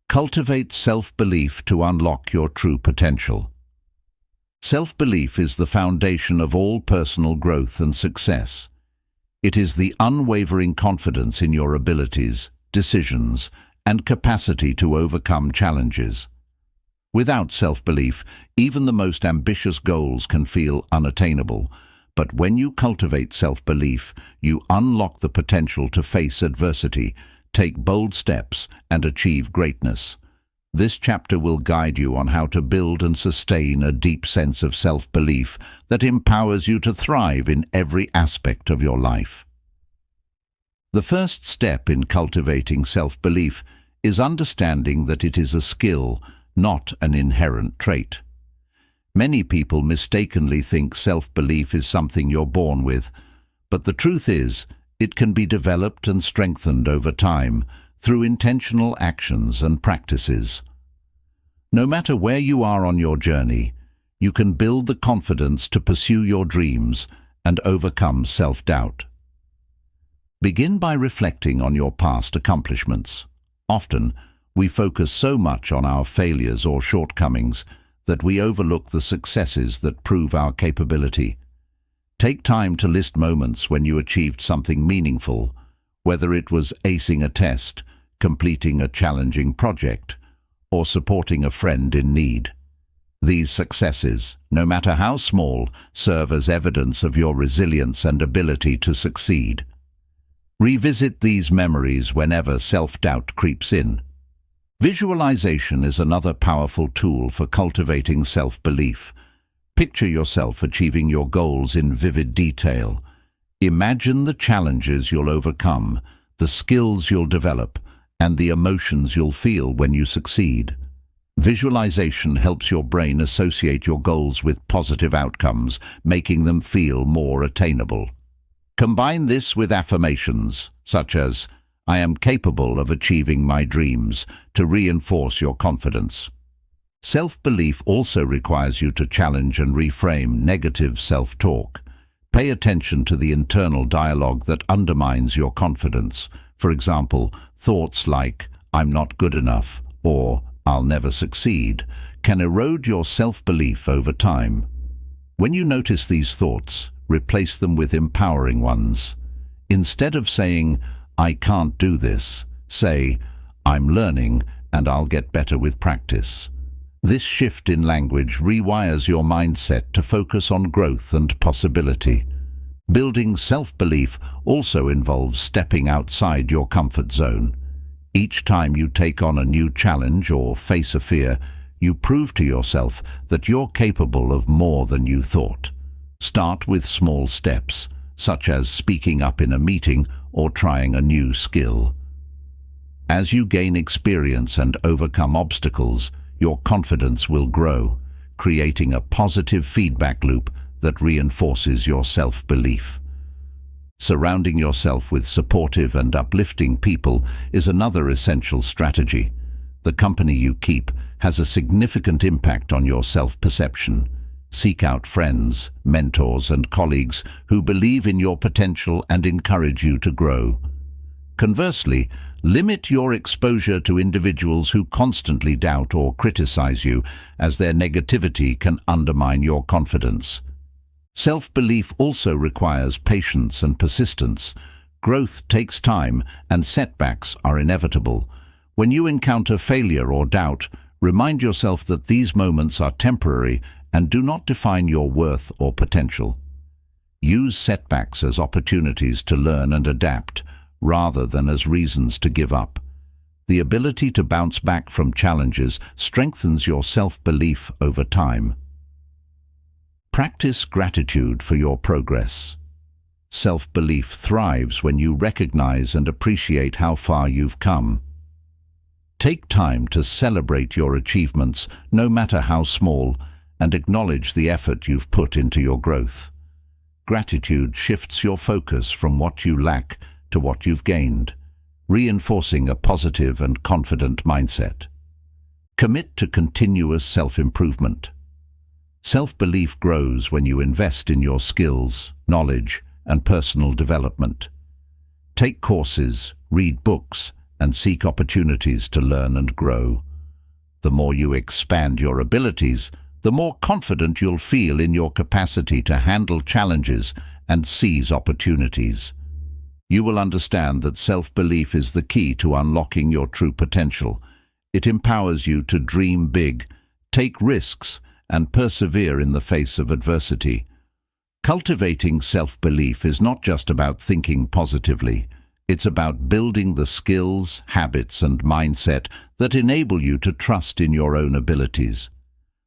Cultivate self-belief to unlock your true potential. Self-belief is the foundation of all personal growth and success. It is the unwavering confidence in your abilities, decisions, and capacity to overcome challenges. Without self-belief, even the most ambitious goals can feel unattainable, but when you cultivate self-belief, you unlock the potential to face adversity, take bold steps, and achieve greatness. This chapter will guide you on how to build and sustain a deep sense of self-belief that empowers you to thrive in every aspect of your life. The first step in cultivating self-belief is understanding that it is a skill, not an inherent trait. Many people mistakenly think self-belief is something you're born with, but the truth is, it can be developed and strengthened over time through intentional actions and practices. No matter where you are on your journey, you can build the confidence to pursue your dreams and overcome self-doubt. Begin by reflecting on your past accomplishments. Often, we focus so much on our failures or shortcomings that we overlook the successes that prove our capability. Take time to list moments when you achieved something meaningful, whether it was acing a test, completing a challenging project, or supporting a friend in need. These successes, no matter how small, serve as evidence of your resilience and ability to succeed. Revisit these memories whenever self-doubt creeps in. Visualization is another powerful tool for cultivating self-belief. Picture yourself achieving your goals in vivid detail. Imagine the challenges you'll overcome, the skills you'll develop, and the emotions you'll feel when you succeed. Visualization helps your brain associate your goals with positive outcomes, making them feel more attainable. Combine this with affirmations, such as, "I am capable of achieving my dreams," to reinforce your confidence. Self-belief also requires you to challenge and reframe negative self-talk. Pay attention to the internal dialogue that undermines your confidence. For example, thoughts like, "I'm not good enough," or "I'll never succeed," can erode your self-belief over time. When you notice these thoughts, replace them with empowering ones. Instead of saying, "I can't do this," say, "I'm learning and I'll get better with practice." This shift in language rewires your mindset to focus on growth and possibility. Building self-belief also involves stepping outside your comfort zone. Each time you take on a new challenge or face a fear, you prove to yourself that you're capable of more than you thought. Start with small steps, such as speaking up in a meeting or trying a new skill. As you gain experience and overcome obstacles, your confidence will grow, creating a positive feedback loop that reinforces your self-belief. Surrounding yourself with supportive and uplifting people is another essential strategy. The company you keep has a significant impact on your self-perception. Seek out friends, mentors, and colleagues who believe in your potential and encourage you to grow. Conversely, limit your exposure to individuals who constantly doubt or criticize you, as their negativity can undermine your confidence. Self-belief also requires patience and persistence. Growth takes time, and setbacks are inevitable. When you encounter failure or doubt, remind yourself that these moments are temporary and do not define your worth or potential. Use setbacks as opportunities to learn and adapt, rather than as reasons to give up. The ability to bounce back from challenges strengthens your self-belief over time. Practice gratitude for your progress. Self-belief thrives when you recognize and appreciate how far you've come. Take time to celebrate your achievements, no matter how small, and acknowledge the effort you've put into your growth. Gratitude shifts your focus from what you lack to what you've gained, reinforcing a positive and confident mindset. Commit to continuous self-improvement. Self-belief grows when you invest in your skills, knowledge, and personal development. Take courses, read books, and seek opportunities to learn and grow. The more you expand your abilities, the more confident you'll feel in your capacity to handle challenges and seize opportunities. You will understand that self-belief is the key to unlocking your true potential. It empowers you to dream big, take risks, and persevere in the face of adversity. Cultivating self-belief is not just about thinking positively. It's about building the skills, habits, and mindset that enable you to trust in your own abilities.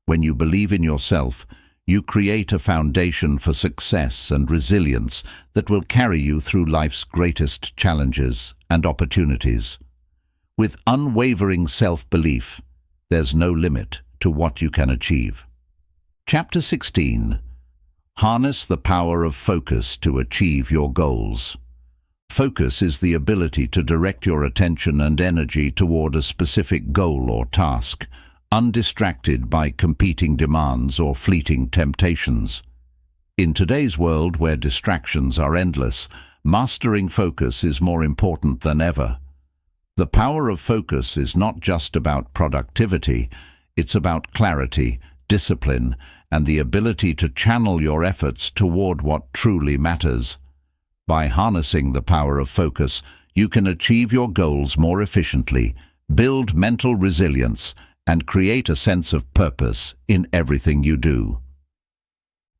When you believe in yourself, you create a foundation for success and resilience that will carry you through life's greatest challenges and opportunities. With unwavering self-belief, there's no limit to what you can achieve. Chapter 16. Harness the power of focus to achieve your goals. Focus is the ability to direct your attention and energy toward a specific goal or task, undistracted by competing demands or fleeting temptations. In today's world where distractions are endless, mastering focus is more important than ever. The power of focus is not just about productivity, it's about clarity, discipline, and the ability to channel your efforts toward what truly matters. By harnessing the power of focus, you can achieve your goals more efficiently, build mental resilience, and create a sense of purpose in everything you do.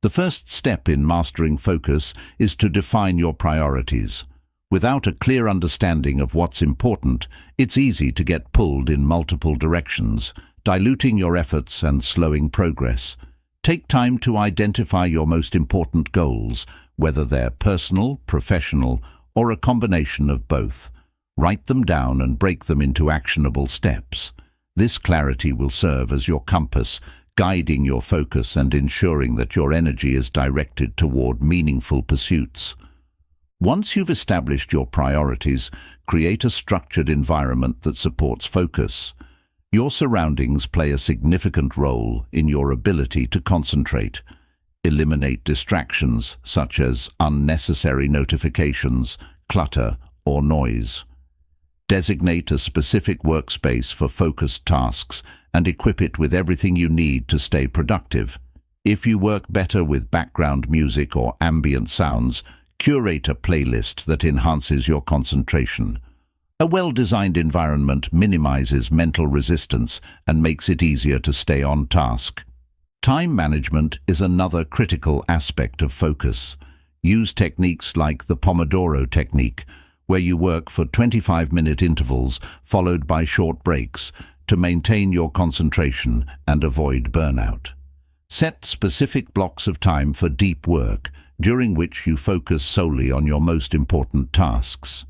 The first step in mastering focus is to define your priorities. Without a clear understanding of what's important, it's easy to get pulled in multiple directions, diluting your efforts and slowing progress. Take time to identify your most important goals, whether they're personal, professional, or a combination of both. Write them down and break them into actionable steps. This clarity will serve as your compass, guiding your focus and ensuring that your energy is directed toward meaningful pursuits. Once you've established your priorities, create a structured environment that supports focus. Your surroundings play a significant role in your ability to concentrate. Eliminate distractions such as unnecessary notifications, clutter, or noise. Designate a specific workspace for focused tasks and equip it with everything you need to stay productive. If you work better with background music or ambient sounds, curate a playlist that enhances your concentration. A well-designed environment minimizes mental resistance and makes it easier to stay on task. Time management is another critical aspect of focus. Use techniques like the Pomodoro technique, where you work for 25-minute intervals followed by short breaks to maintain your concentration and avoid burnout. Set specific blocks of time for deep work, during which you focus solely on your most important tasks.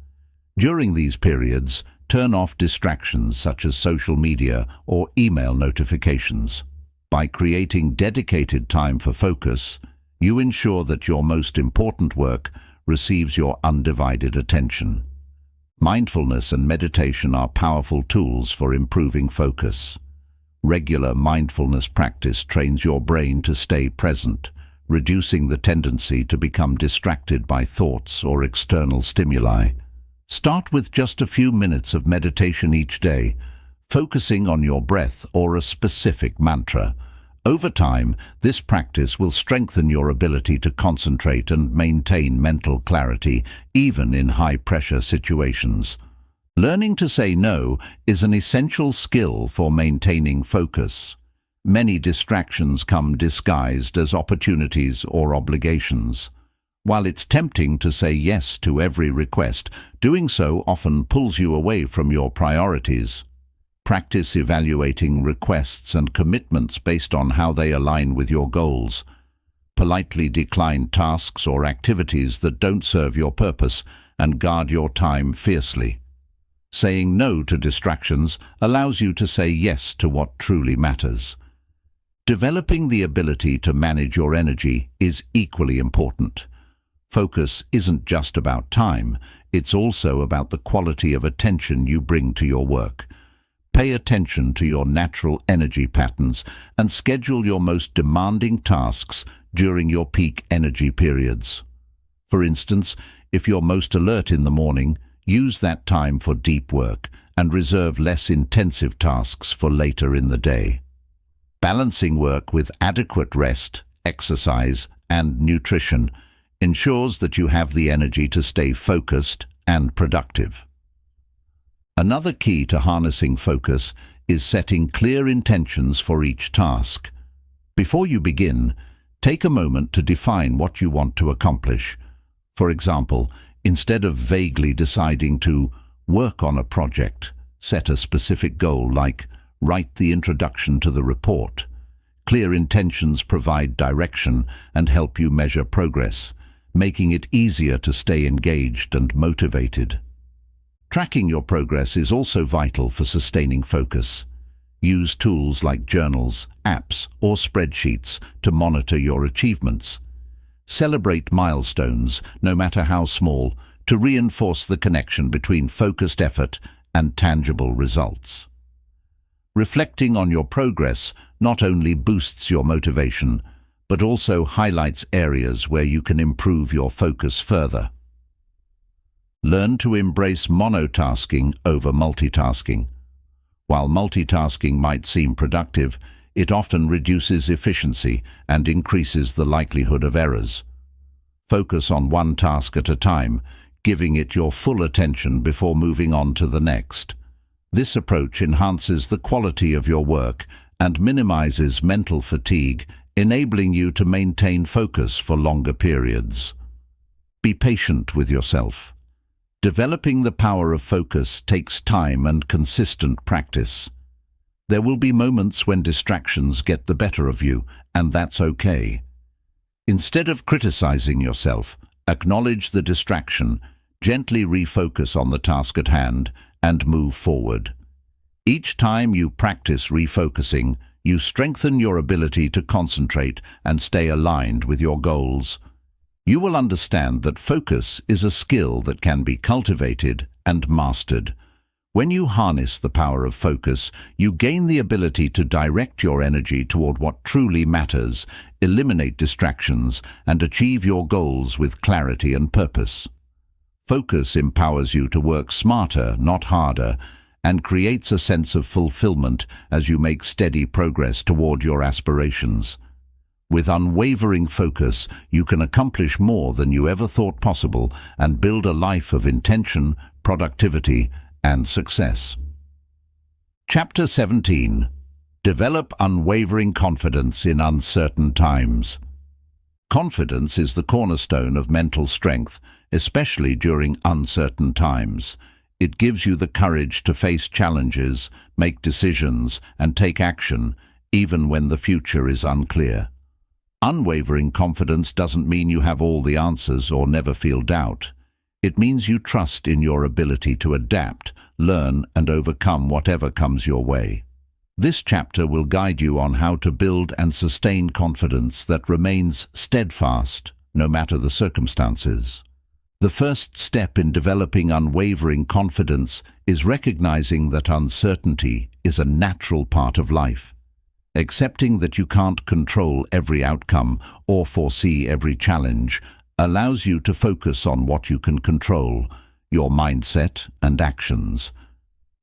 During these periods, turn off distractions such as social media or email notifications. By creating dedicated time for focus, you ensure that your most important work receives your undivided attention. Mindfulness and meditation are powerful tools for improving focus. Regular mindfulness practice trains your brain to stay present, reducing the tendency to become distracted by thoughts or external stimuli. Start with just a few minutes of meditation each day, focusing on your breath or a specific mantra. Over time, this practice will strengthen your ability to concentrate and maintain mental clarity, even in high-pressure situations. Learning to say no is an essential skill for maintaining focus. Many distractions come disguised as opportunities or obligations. While it's tempting to say yes to every request, doing so often pulls you away from your priorities. Practice evaluating requests and commitments based on how they align with your goals. Politely decline tasks or activities that don't serve your purpose and guard your time fiercely. Saying no to distractions allows you to say yes to what truly matters. Developing the ability to manage your energy is equally important. Focus isn't just about time, it's also about the quality of attention you bring to your work. Pay attention to your natural energy patterns and schedule your most demanding tasks during your peak energy periods. For instance, if you're most alert in the morning, use that time for deep work and reserve less intensive tasks for later in the day. Balancing work with adequate rest, exercise, and nutrition ensures that you have the energy to stay focused and productive. Another key to harnessing focus is setting clear intentions for each task. Before you begin, take a moment to define what you want to accomplish. For example, instead of vaguely deciding to work on a project, set a specific goal like write the introduction to the report. Clear intentions provide direction and help you measure progress, making it easier to stay engaged and motivated. Tracking your progress is also vital for sustaining focus. Use tools like journals, apps, or spreadsheets to monitor your achievements. Celebrate milestones, no matter how small, to reinforce the connection between focused effort and tangible results. Reflecting on your progress not only boosts your motivation, but also highlights areas where you can improve your focus further. Learn to embrace monotasking over multitasking. While multitasking might seem productive, it often reduces efficiency and increases the likelihood of errors. Focus on one task at a time, giving it your full attention before moving on to the next. This approach enhances the quality of your work and minimizes mental fatigue, enabling you to maintain focus for longer periods. Be patient with yourself. Developing the power of focus takes time and consistent practice. There will be moments when distractions get the better of you, and that's okay. Instead of criticizing yourself, acknowledge the distraction, gently refocus on the task at hand, and move forward. Each time you practice refocusing, you strengthen your ability to concentrate and stay aligned with your goals. You will understand that focus is a skill that can be cultivated and mastered. When you harness the power of focus, you gain the ability to direct your energy toward what truly matters, eliminate distractions, and achieve your goals with clarity and purpose. Focus empowers you to work smarter, not harder, and creates a sense of fulfillment as you make steady progress toward your aspirations. With unwavering focus, you can accomplish more than you ever thought possible and build a life of intention, productivity, and success. Chapter 17. Develop unwavering confidence in uncertain times. Confidence is the cornerstone of mental strength, especially during uncertain times. It gives you the courage to face challenges, make decisions, and take action, even when the future is unclear. Unwavering confidence doesn't mean you have all the answers or never feel doubt. It means you trust in your ability to adapt, learn, and overcome whatever comes your way. This chapter will guide you on how to build and sustain confidence that remains steadfast, no matter the circumstances. The first step in developing unwavering confidence is recognizing that uncertainty is a natural part of life. Accepting that you can't control every outcome or foresee every challenge allows you to focus on what you can control, your mindset and actions.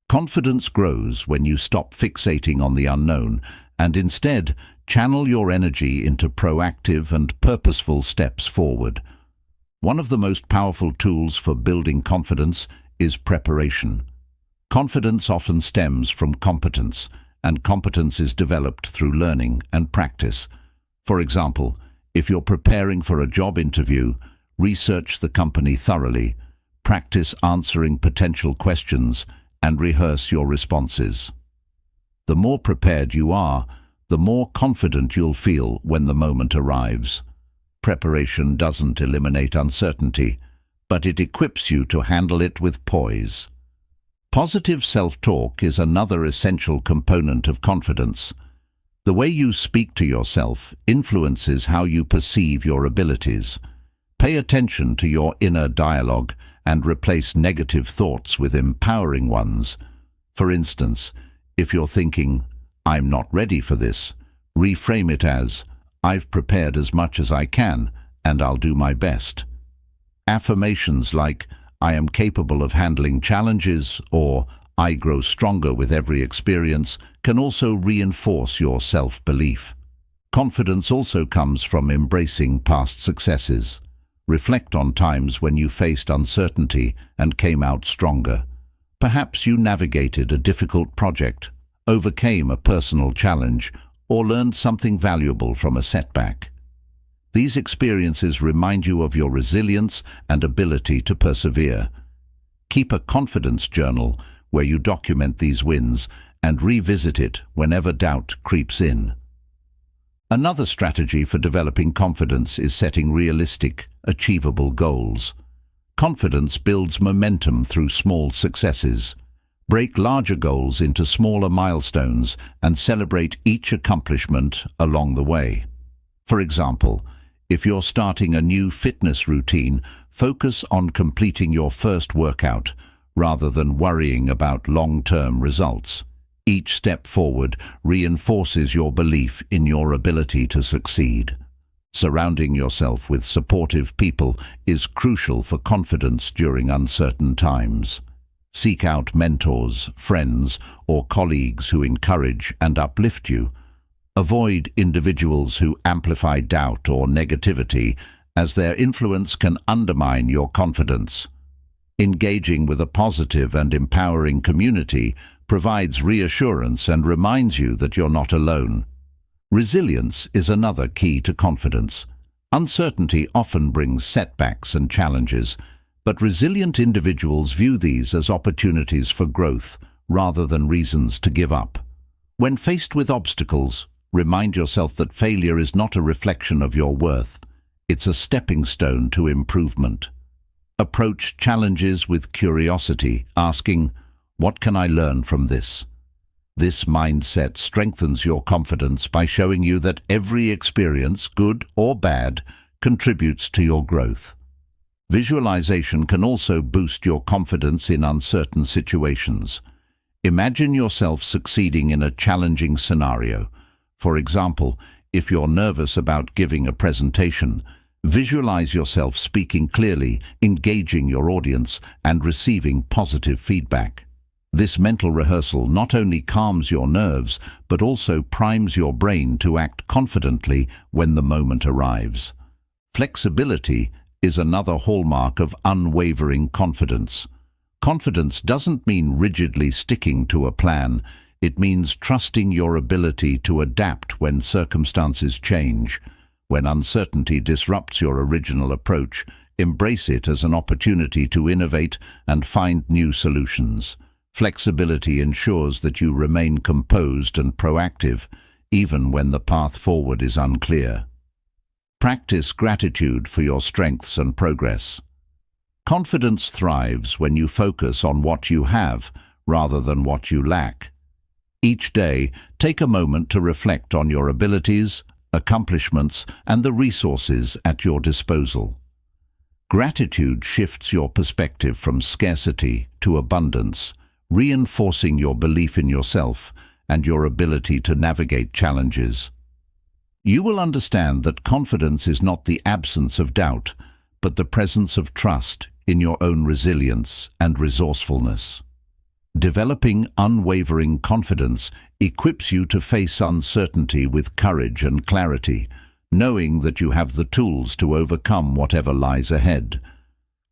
Confidence grows when you stop fixating on the unknown and instead channel your energy into proactive and purposeful steps forward. One of the most powerful tools for building confidence is preparation. Confidence often stems from competence, and competence is developed through learning and practice. For example, if you're preparing for a job interview, research the company thoroughly, practice answering potential questions, and rehearse your responses. The more prepared you are, the more confident you'll feel when the moment arrives. Preparation doesn't eliminate uncertainty, but it equips you to handle it with poise. Positive self-talk is another essential component of confidence. The way you speak to yourself influences how you perceive your abilities. Pay attention to your inner dialogue and replace negative thoughts with empowering ones. For instance, if you're thinking, "I'm not ready for this," reframe it as, "I've prepared as much as I can, and I'll do my best." Affirmations like, "I am capable of handling challenges," or "I grow stronger with every experience," can also reinforce your self-belief. Confidence also comes from embracing past successes. Reflect on times when you faced uncertainty and came out stronger. Perhaps you navigated a difficult project, overcame a personal challenge, or learned something valuable from a setback. These experiences remind you of your resilience and ability to persevere. Keep a confidence journal where you document these wins and revisit it whenever doubt creeps in. Another strategy for developing confidence is setting realistic, achievable goals. Confidence builds momentum through small successes. Break larger goals into smaller milestones and celebrate each accomplishment along the way. For example, if you're starting a new fitness routine, focus on completing your first workout rather than worrying about long-term results. Each step forward reinforces your belief in your ability to succeed. Surrounding yourself with supportive people is crucial for confidence during uncertain times. Seek out mentors, friends, or colleagues who encourage and uplift you. Avoid individuals who amplify doubt or negativity, as their influence can undermine your confidence. Engaging with a positive and empowering community provides reassurance and reminds you that you're not alone. Resilience is another key to confidence. Uncertainty often brings setbacks and challenges, but resilient individuals view these as opportunities for growth rather than reasons to give up. When faced with obstacles, remind yourself that failure is not a reflection of your worth. It's a stepping stone to improvement. Approach challenges with curiosity, asking, "What can I learn from this?" This mindset strengthens your confidence by showing you that every experience, good or bad, contributes to your growth. Visualization can also boost your confidence in uncertain situations. Imagine yourself succeeding in a challenging scenario. For example, if you're nervous about giving a presentation, visualize yourself speaking clearly, engaging your audience, and receiving positive feedback. This mental rehearsal not only calms your nerves, but also primes your brain to act confidently when the moment arrives. Flexibility is another hallmark of unwavering confidence. Confidence doesn't mean rigidly sticking to a plan. It means trusting your ability to adapt when circumstances change. When uncertainty disrupts your original approach, embrace it as an opportunity to innovate and find new solutions. Flexibility ensures that you remain composed and proactive, even when the path forward is unclear. Practice gratitude for your strengths and progress. Confidence thrives when you focus on what you have rather than what you lack. Each day, take a moment to reflect on your abilities, accomplishments, and the resources at your disposal. Gratitude shifts your perspective from scarcity to abundance, reinforcing your belief in yourself and your ability to navigate challenges. You will understand that confidence is not the absence of doubt, but the presence of trust in your own resilience and resourcefulness. Developing unwavering confidence equips you to face uncertainty with courage and clarity, knowing that you have the tools to overcome whatever lies ahead.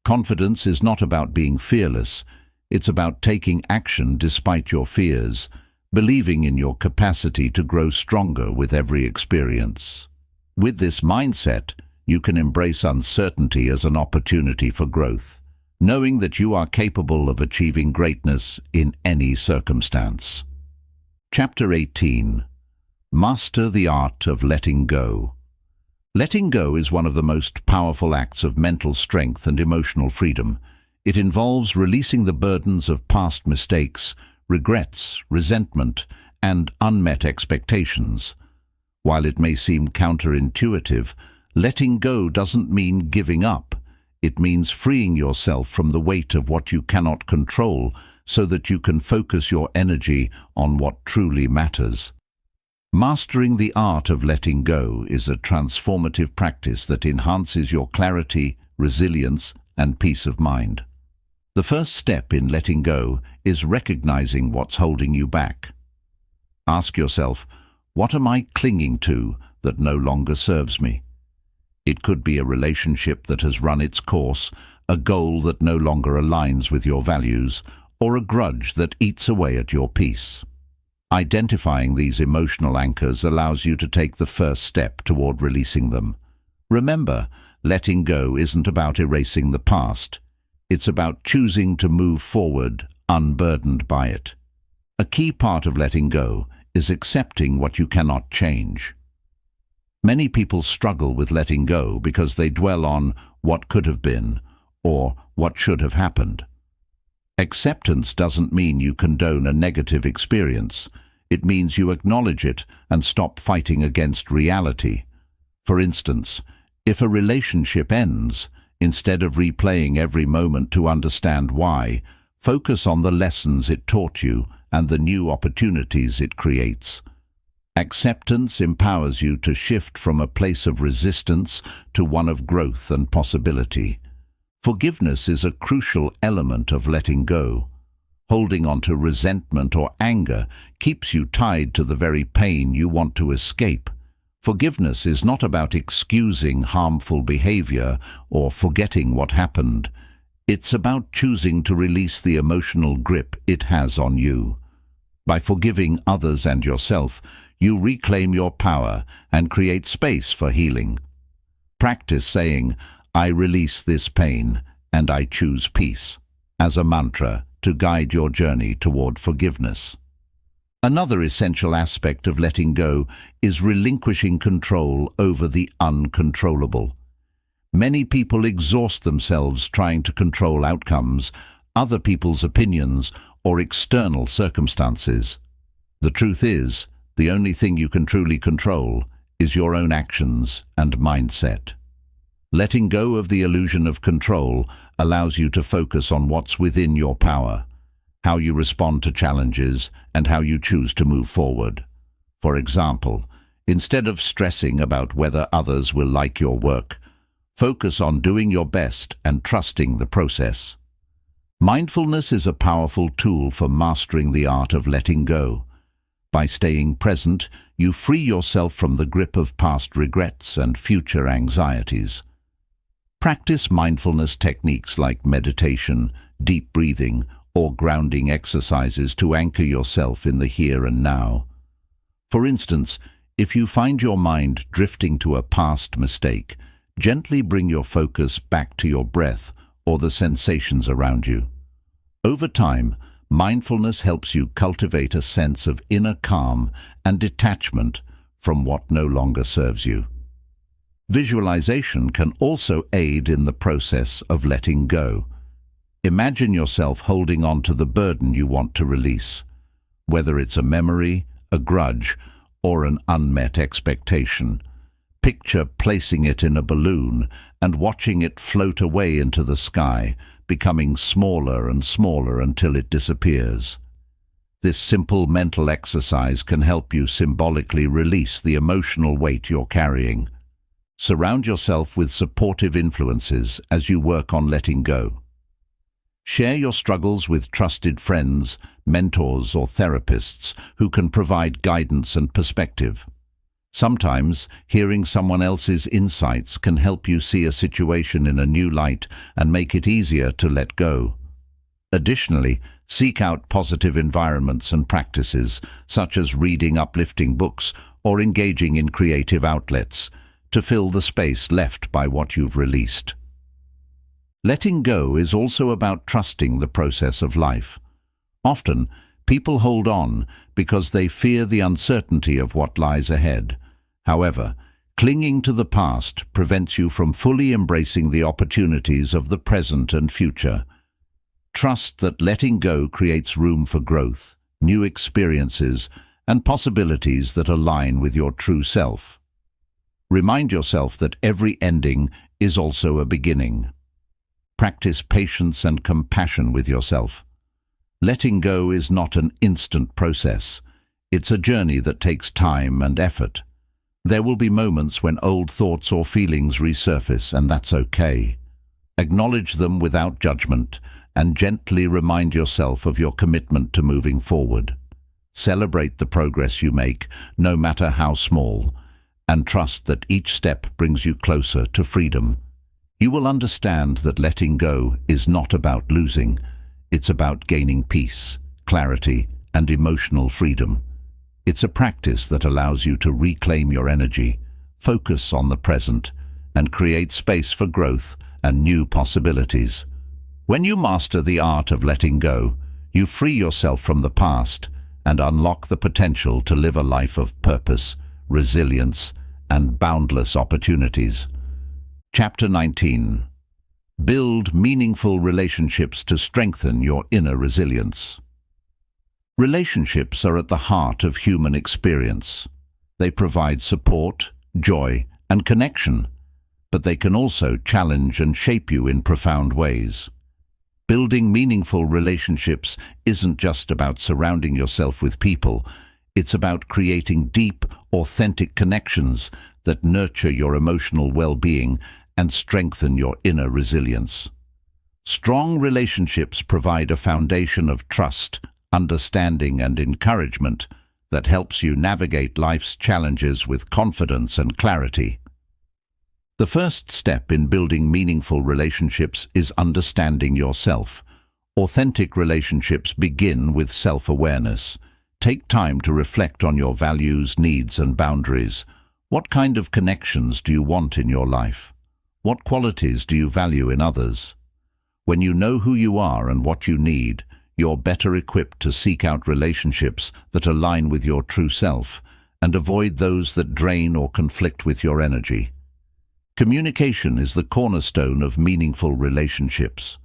Confidence is not about being fearless, it's about taking action despite your fears, believing in your capacity to grow stronger with every experience. With this mindset, you can embrace uncertainty as an opportunity for growth, knowing that you are capable of achieving greatness in any circumstance. Chapter 18. Master the Art of Letting Go. Letting go is one of the most powerful acts of mental strength and emotional freedom. It involves releasing the burdens of past mistakes, regrets, resentment, and unmet expectations. While it may seem counterintuitive, letting go doesn't mean giving up. It means freeing yourself from the weight of what you cannot control so that you can focus your energy on what truly matters. Mastering the art of letting go is a transformative practice that enhances your clarity, resilience, and peace of mind. The first step in letting go is recognizing what's holding you back. Ask yourself, what am I clinging to that no longer serves me? It could be a relationship that has run its course, a goal that no longer aligns with your values, or a grudge that eats away at your peace. Identifying these emotional anchors allows you to take the first step toward releasing them. Remember, letting go isn't about erasing the past. It's about choosing to move forward unburdened by it. A key part of letting go is accepting what you cannot change. Many people struggle with letting go because they dwell on what could have been or what should have happened. Acceptance doesn't mean you condone a negative experience. It means you acknowledge it and stop fighting against reality. For instance, if a relationship ends, instead of replaying every moment to understand why, focus on the lessons it taught you and the new opportunities it creates. Acceptance empowers you to shift from a place of resistance to one of growth and possibility. Forgiveness is a crucial element of letting go. Holding on to resentment or anger keeps you tied to the very pain you want to escape. Forgiveness is not about excusing harmful behavior or forgetting what happened. It's about choosing to release the emotional grip it has on you. By forgiving others and yourself, you reclaim your power and create space for healing. Practice saying, "I release this pain and I choose peace," as a mantra to guide your journey toward forgiveness. Another essential aspect of letting go is relinquishing control over the uncontrollable. Many people exhaust themselves trying to control outcomes, other people's opinions, or external circumstances. The truth is, the only thing you can truly control is your own actions and mindset. Letting go of the illusion of control allows you to focus on what's within your power, how you respond to challenges, and how you choose to move forward. For example, instead of stressing about whether others will like your work, focus on doing your best and trusting the process. Mindfulness is a powerful tool for mastering the art of letting go. By staying present, you free yourself from the grip of past regrets and future anxieties. Practice mindfulness techniques like meditation, deep breathing, or grounding exercises to anchor yourself in the here and now. For instance, if you find your mind drifting to a past mistake, gently bring your focus back to your breath or the sensations around you. Over time, mindfulness helps you cultivate a sense of inner calm and detachment from what no longer serves you. Visualization can also aid in the process of letting go. Imagine yourself holding on to the burden you want to release, whether it's a memory, a grudge, or an unmet expectation. Picture placing it in a balloon and watching it float away into the sky, becoming smaller and smaller until it disappears. This simple mental exercise can help you symbolically release the emotional weight you're carrying. Surround yourself with supportive influences as you work on letting go. Share your struggles with trusted friends, mentors, or therapists who can provide guidance and perspective. Sometimes, hearing someone else's insights can help you see a situation in a new light and make it easier to let go. Additionally, seek out positive environments and practices, such as reading uplifting books or engaging in creative outlets, to fill the space left by what you've released. Letting go is also about trusting the process of life. Often, people hold on because they fear the uncertainty of what lies ahead. However, clinging to the past prevents you from fully embracing the opportunities of the present and future. Trust that letting go creates room for growth, new experiences, and possibilities that align with your true self. Remind yourself that every ending is also a beginning. Practice patience and compassion with yourself. Letting go is not an instant process. It's a journey that takes time and effort. There will be moments when old thoughts or feelings resurface, and that's okay. Acknowledge them without judgment and gently remind yourself of your commitment to moving forward. Celebrate the progress you make, no matter how small, and trust that each step brings you closer to freedom. You will understand that letting go is not about losing. It's about gaining peace, clarity, and emotional freedom. It's a practice that allows you to reclaim your energy, focus on the present, and create space for growth and new possibilities. When you master the art of letting go, you free yourself from the past and unlock the potential to live a life of purpose, resilience, and boundless opportunities. Chapter 19. Build meaningful relationships to strengthen your inner resilience. Relationships are at the heart of human experience. They provide support, joy, and connection, but they can also challenge and shape you in profound ways. Building meaningful relationships isn't just about surrounding yourself with people. It's about creating deep, authentic connections that nurture your emotional well-being and strengthen your inner resilience. Strong relationships provide a foundation of trust, understanding, and encouragement that helps you navigate life's challenges with confidence and clarity. The first step in building meaningful relationships is understanding yourself. Authentic relationships begin with self-awareness. Take time to reflect on your values, needs, and boundaries. What kind of connections do you want in your life? What qualities do you value in others? When you know who you are and what you need, you're better equipped to seek out relationships that align with your true self and avoid those that drain or conflict with your energy. Communication is the cornerstone of meaningful relationships.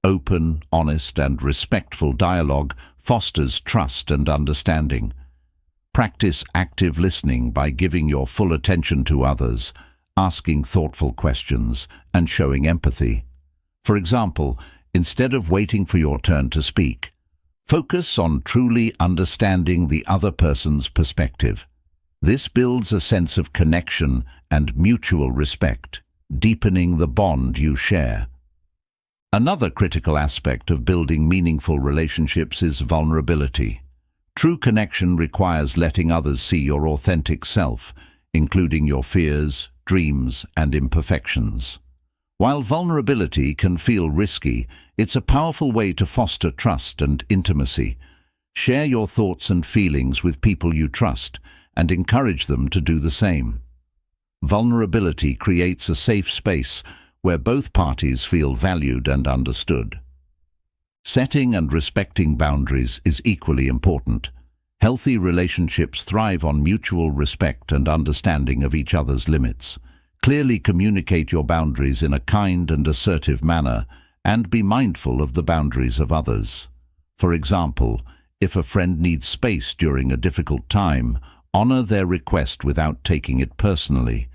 Open, honest, and respectful dialogue fosters trust and understanding. Practice active listening by giving your full attention to others, asking thoughtful questions, and showing empathy. For example, instead of waiting for your turn to speak, focus on truly understanding the other person's perspective. This builds a sense of connection and mutual respect, deepening the bond you share. Another critical aspect of building meaningful relationships is vulnerability. True connection requires letting others see your authentic self, including your fears, dreams, and imperfections. While vulnerability can feel risky, it's a powerful way to foster trust and intimacy. Share your thoughts and feelings with people you trust and encourage them to do the same. Vulnerability creates a safe space where both parties feel valued and understood. Setting and respecting boundaries is equally important. Healthy relationships thrive on mutual respect and understanding of each other's limits. Clearly communicate your boundaries in a kind and assertive manner, and be mindful of the boundaries of others. For example, if a friend needs space during a difficult time, honor their request without taking it personally.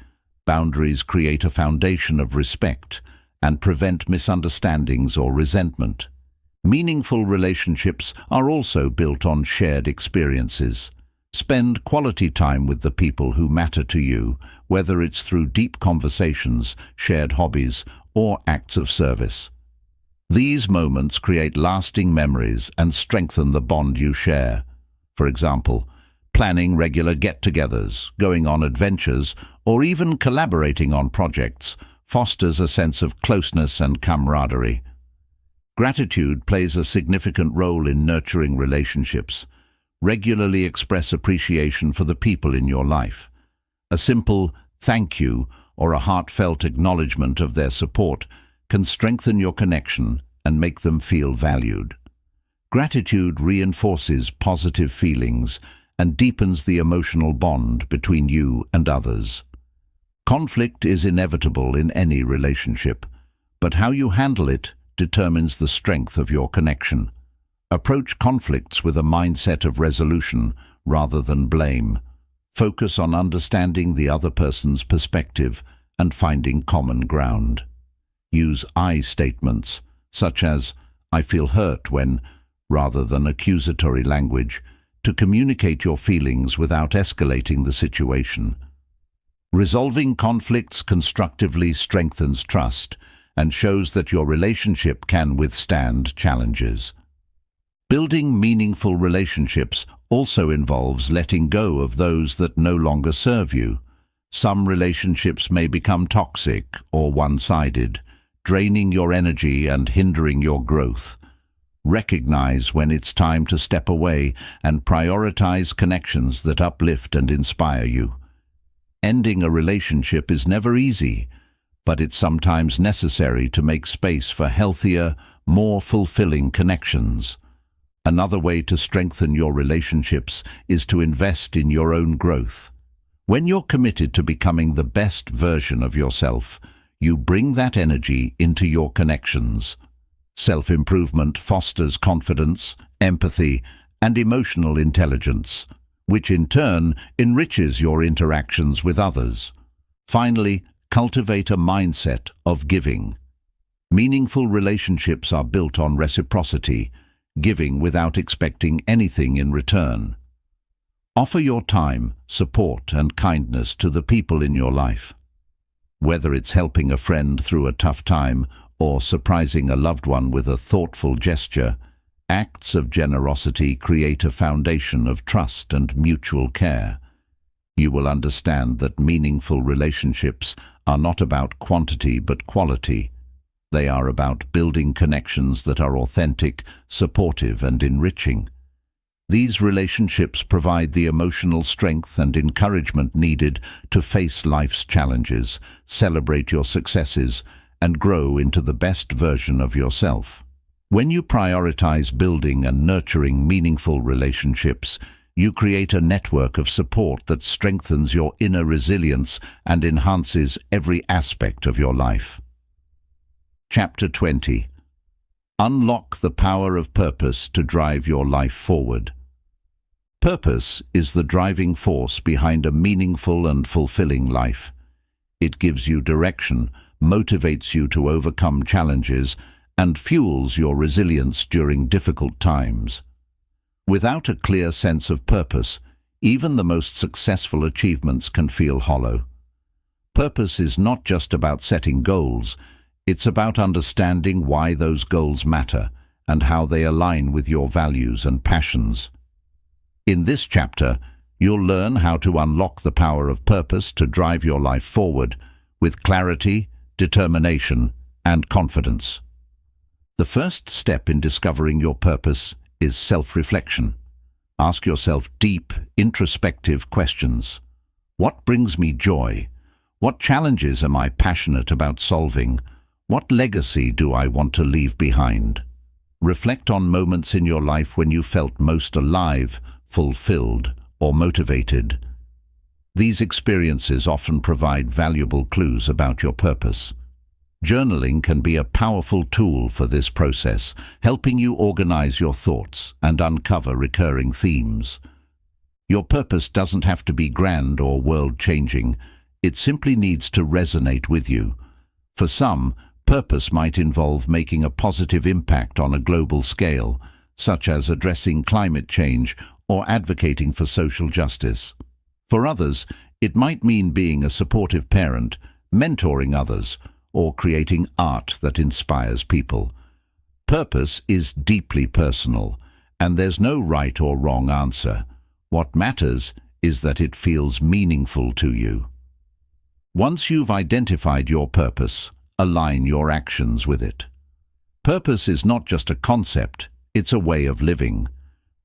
Boundaries create a foundation of respect and prevent misunderstandings or resentment. Meaningful relationships are also built on shared experiences. Spend quality time with the people who matter to you, whether it's through deep conversations, shared hobbies, or acts of service. These moments create lasting memories and strengthen the bond you share. For example, planning regular get-togethers, going on adventures, or even collaborating on projects fosters a sense of closeness and camaraderie. Gratitude plays a significant role in nurturing relationships. Regularly express appreciation for the people in your life. A simple thank you or a heartfelt acknowledgement of their support can strengthen your connection and make them feel valued. Gratitude reinforces positive feelings and deepens the emotional bond between you and others. Conflict is inevitable in any relationship, but how you handle it determines the strength of your connection. Approach conflicts with a mindset of resolution rather than blame. Focus on understanding the other person's perspective and finding common ground. Use I statements, such as, "I feel hurt when," rather than accusatory language, to communicate your feelings without escalating the situation. Resolving conflicts constructively strengthens trust and shows that your relationship can withstand challenges. Building meaningful relationships also involves letting go of those that no longer serve you. Some relationships may become toxic or one-sided, draining your energy and hindering your growth. Recognize when it's time to step away and prioritize connections that uplift and inspire you. Ending a relationship is never easy, but it's sometimes necessary to make space for healthier, more fulfilling connections. Another way to strengthen your relationships is to invest in your own growth. When you're committed to becoming the best version of yourself, you bring that energy into your connections. Self-improvement fosters confidence, empathy, and emotional intelligence, which in turn enriches your interactions with others. Finally, cultivate a mindset of giving. Meaningful relationships are built on reciprocity, giving without expecting anything in return. Offer your time, support, and kindness to the people in your life. Whether it's helping a friend through a tough time or surprising a loved one with a thoughtful gesture, acts of generosity create a foundation of trust and mutual care. You will understand that meaningful relationships are not about quantity but quality. They are about building connections that are authentic, supportive, and enriching. These relationships provide the emotional strength and encouragement needed to face life's challenges, celebrate your successes, and grow into the best version of yourself. When you prioritize building and nurturing meaningful relationships, you create a network of support that strengthens your inner resilience and enhances every aspect of your life. Chapter 20. Unlock the power of purpose to drive your life forward. Purpose is the driving force behind a meaningful and fulfilling life. It gives you direction, motivates you to overcome challenges, and fuels your resilience during difficult times. Without a clear sense of purpose, even the most successful achievements can feel hollow. Purpose is not just about setting goals, it's about understanding why those goals matter and how they align with your values and passions. In this chapter, you'll learn how to unlock the power of purpose to drive your life forward with clarity, determination, and confidence. The first step in discovering your purpose is self-reflection. Ask yourself deep, introspective questions. What brings me joy? What challenges am I passionate about solving? What legacy do I want to leave behind? Reflect on moments in your life when you felt most alive, fulfilled, or motivated. These experiences often provide valuable clues about your purpose. Journaling can be a powerful tool for this process, helping you organize your thoughts and uncover recurring themes. Your purpose doesn't have to be grand or world-changing. It simply needs to resonate with you. For some, purpose might involve making a positive impact on a global scale, such as addressing climate change or advocating for social justice. For others, it might mean being a supportive parent, mentoring others, or creating art that inspires people. Purpose is deeply personal, and there's no right or wrong answer. What matters is that it feels meaningful to you. Once you've identified your purpose, align your actions with it. Purpose is not just a concept, it's a way of living.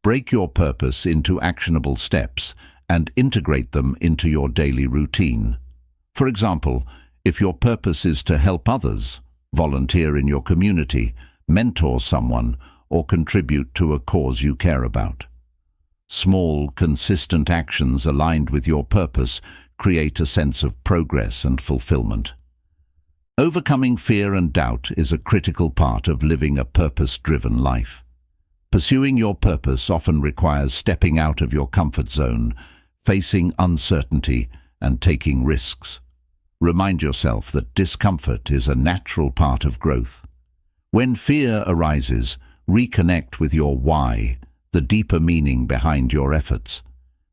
Break your purpose into actionable steps and integrate them into your daily routine. For example, if your purpose is to help others, volunteer in your community, mentor someone, or contribute to a cause you care about. Small, consistent actions aligned with your purpose create a sense of progress and fulfillment. Overcoming fear and doubt is a critical part of living a purpose-driven life. Pursuing your purpose often requires stepping out of your comfort zone, facing uncertainty, and taking risks. Remind yourself that discomfort is a natural part of growth. When fear arises, reconnect with your why, the deeper meaning behind your efforts.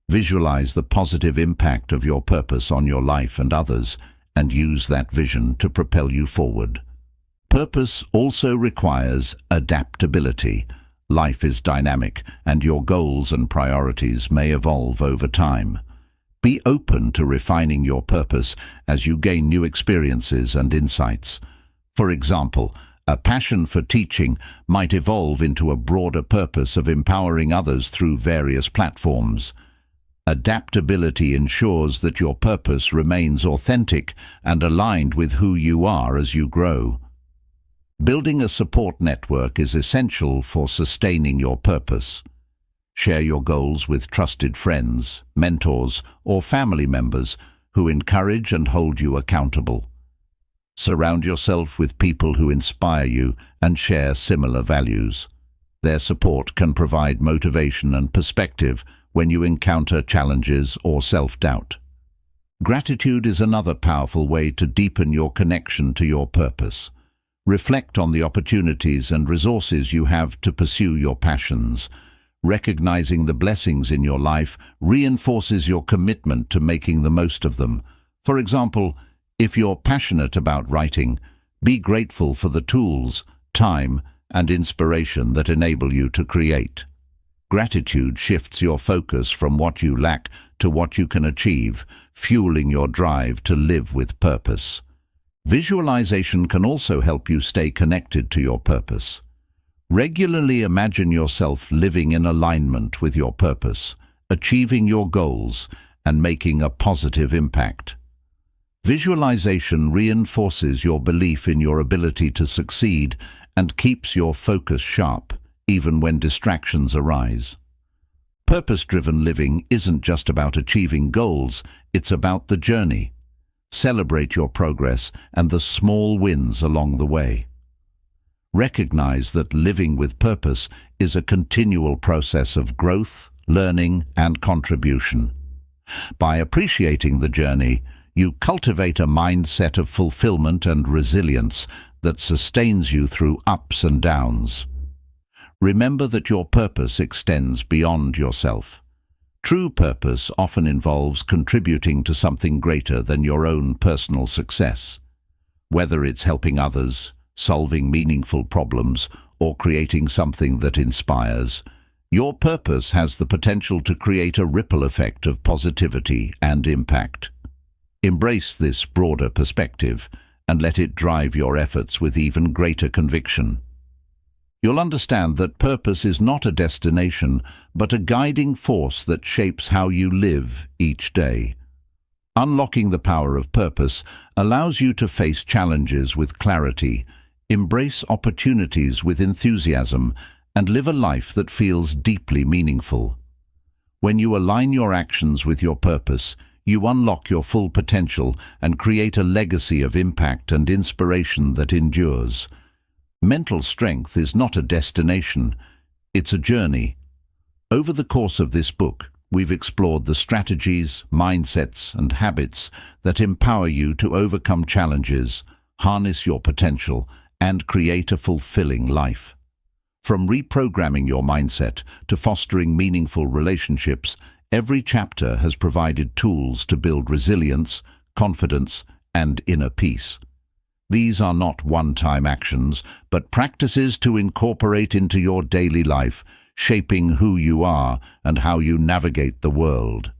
Visualize the positive impact of your purpose on your life and others, and use that vision to propel you forward. Purpose also requires adaptability. Life is dynamic, and your goals and priorities may evolve over time. Be open to refining your purpose as you gain new experiences and insights. For example, a passion for teaching might evolve into a broader purpose of empowering others through various platforms. Adaptability ensures that your purpose remains authentic and aligned with who you are as you grow. Building a support network is essential for sustaining your purpose. Share your goals with trusted friends, mentors, or family members who encourage and hold you accountable. Surround yourself with people who inspire you and share similar values. Their support can provide motivation and perspective when you encounter challenges or self-doubt. Gratitude is another powerful way to deepen your connection to your purpose. Reflect on the opportunities and resources you have to pursue your passions. Recognizing the blessings in your life reinforces your commitment to making the most of them. For example, if you're passionate about writing, be grateful for the tools, time, and inspiration that enable you to create. Gratitude shifts your focus from what you lack to what you can achieve, fueling your drive to live with purpose. Visualization can also help you stay connected to your purpose. Regularly imagine yourself living in alignment with your purpose, achieving your goals, and making a positive impact. Visualization reinforces your belief in your ability to succeed and keeps your focus sharp, even when distractions arise. Purpose-driven living isn't just about achieving goals, it's about the journey. Celebrate your progress and the small wins along the way. Recognize that living with purpose is a continual process of growth, learning, and contribution. By appreciating the journey, you cultivate a mindset of fulfillment and resilience that sustains you through ups and downs. Remember that your purpose extends beyond yourself. True purpose often involves contributing to something greater than your own personal success. Whether it's helping others, solving meaningful problems, or creating something that inspires, your purpose has the potential to create a ripple effect of positivity and impact. Embrace this broader perspective and let it drive your efforts with even greater conviction. You'll understand that purpose is not a destination, but a guiding force that shapes how you live each day. Unlocking the power of purpose allows you to face challenges with clarity, embrace opportunities with enthusiasm, and live a life that feels deeply meaningful. When you align your actions with your purpose, you unlock your full potential and create a legacy of impact and inspiration that endures. Mental strength is not a destination, it's a journey. Over the course of this book, we've explored the strategies, mindsets, and habits that empower you to overcome challenges, harness your potential, and create a fulfilling life. From reprogramming your mindset to fostering meaningful relationships, every chapter has provided tools to build resilience, confidence, and inner peace. These are not one-time actions, but practices to incorporate into your daily life, shaping who you are and how you navigate the world.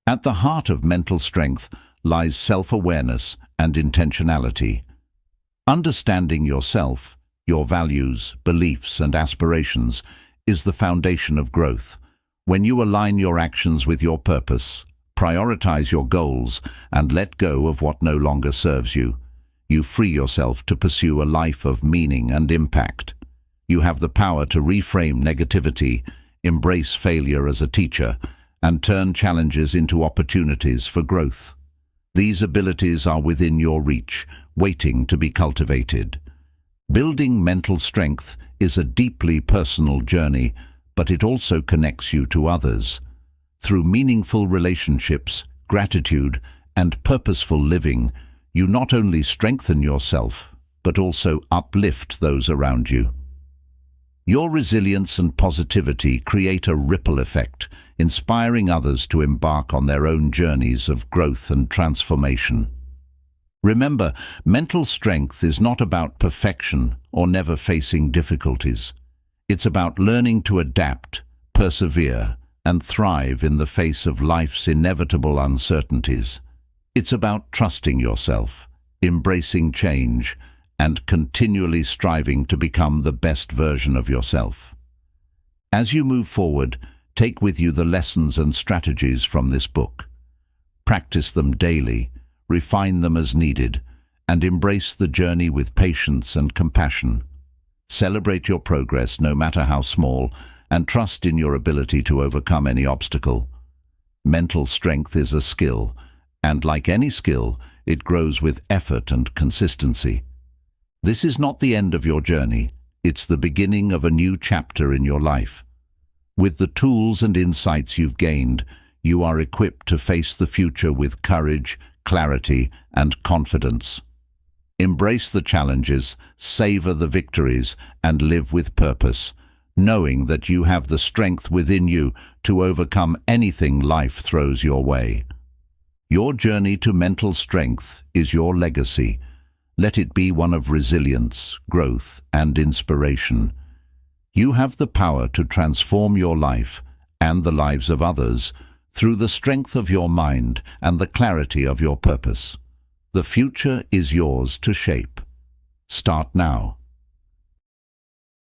At the heart of mental strength lies self-awareness and intentionality. Understanding yourself, your values, beliefs, and aspirations is the foundation of growth. When you align your actions with your purpose, prioritize your goals, and let go of what no longer serves you, you free yourself to pursue a life of meaning and impact. You have the power to reframe negativity, embrace failure as a teacher, and turn challenges into opportunities for growth. These abilities are within your reach, waiting to be cultivated. Building mental strength is a deeply personal journey, but it also connects you to others. Through meaningful relationships, gratitude, and purposeful living, you not only strengthen yourself, but also uplift those around you. Your resilience and positivity create a ripple effect, inspiring others to embark on their own journeys of growth and transformation. Remember, mental strength is not about perfection or never facing difficulties. It's about learning to adapt, persevere, and thrive in the face of life's inevitable uncertainties. It's about trusting yourself, embracing change, and continually striving to become the best version of yourself. As you move forward, take with you the lessons and strategies from this book. Practice them daily, refine them as needed, and embrace the journey with patience and compassion. Celebrate your progress, no matter how small, and trust in your ability to overcome any obstacle. Mental strength is a skill, and like any skill, it grows with effort and consistency. This is not the end of your journey, it's the beginning of a new chapter in your life. With the tools and insights you've gained, you are equipped to face the future with courage, clarity, and confidence. Embrace the challenges, savor the victories, and live with purpose, knowing that you have the strength within you to overcome anything life throws your way. Your journey to mental strength is your legacy. Let it be one of resilience, growth, and inspiration. You have the power to transform your life and the lives of others through the strength of your mind and the clarity of your purpose. The future is yours to shape. Start now.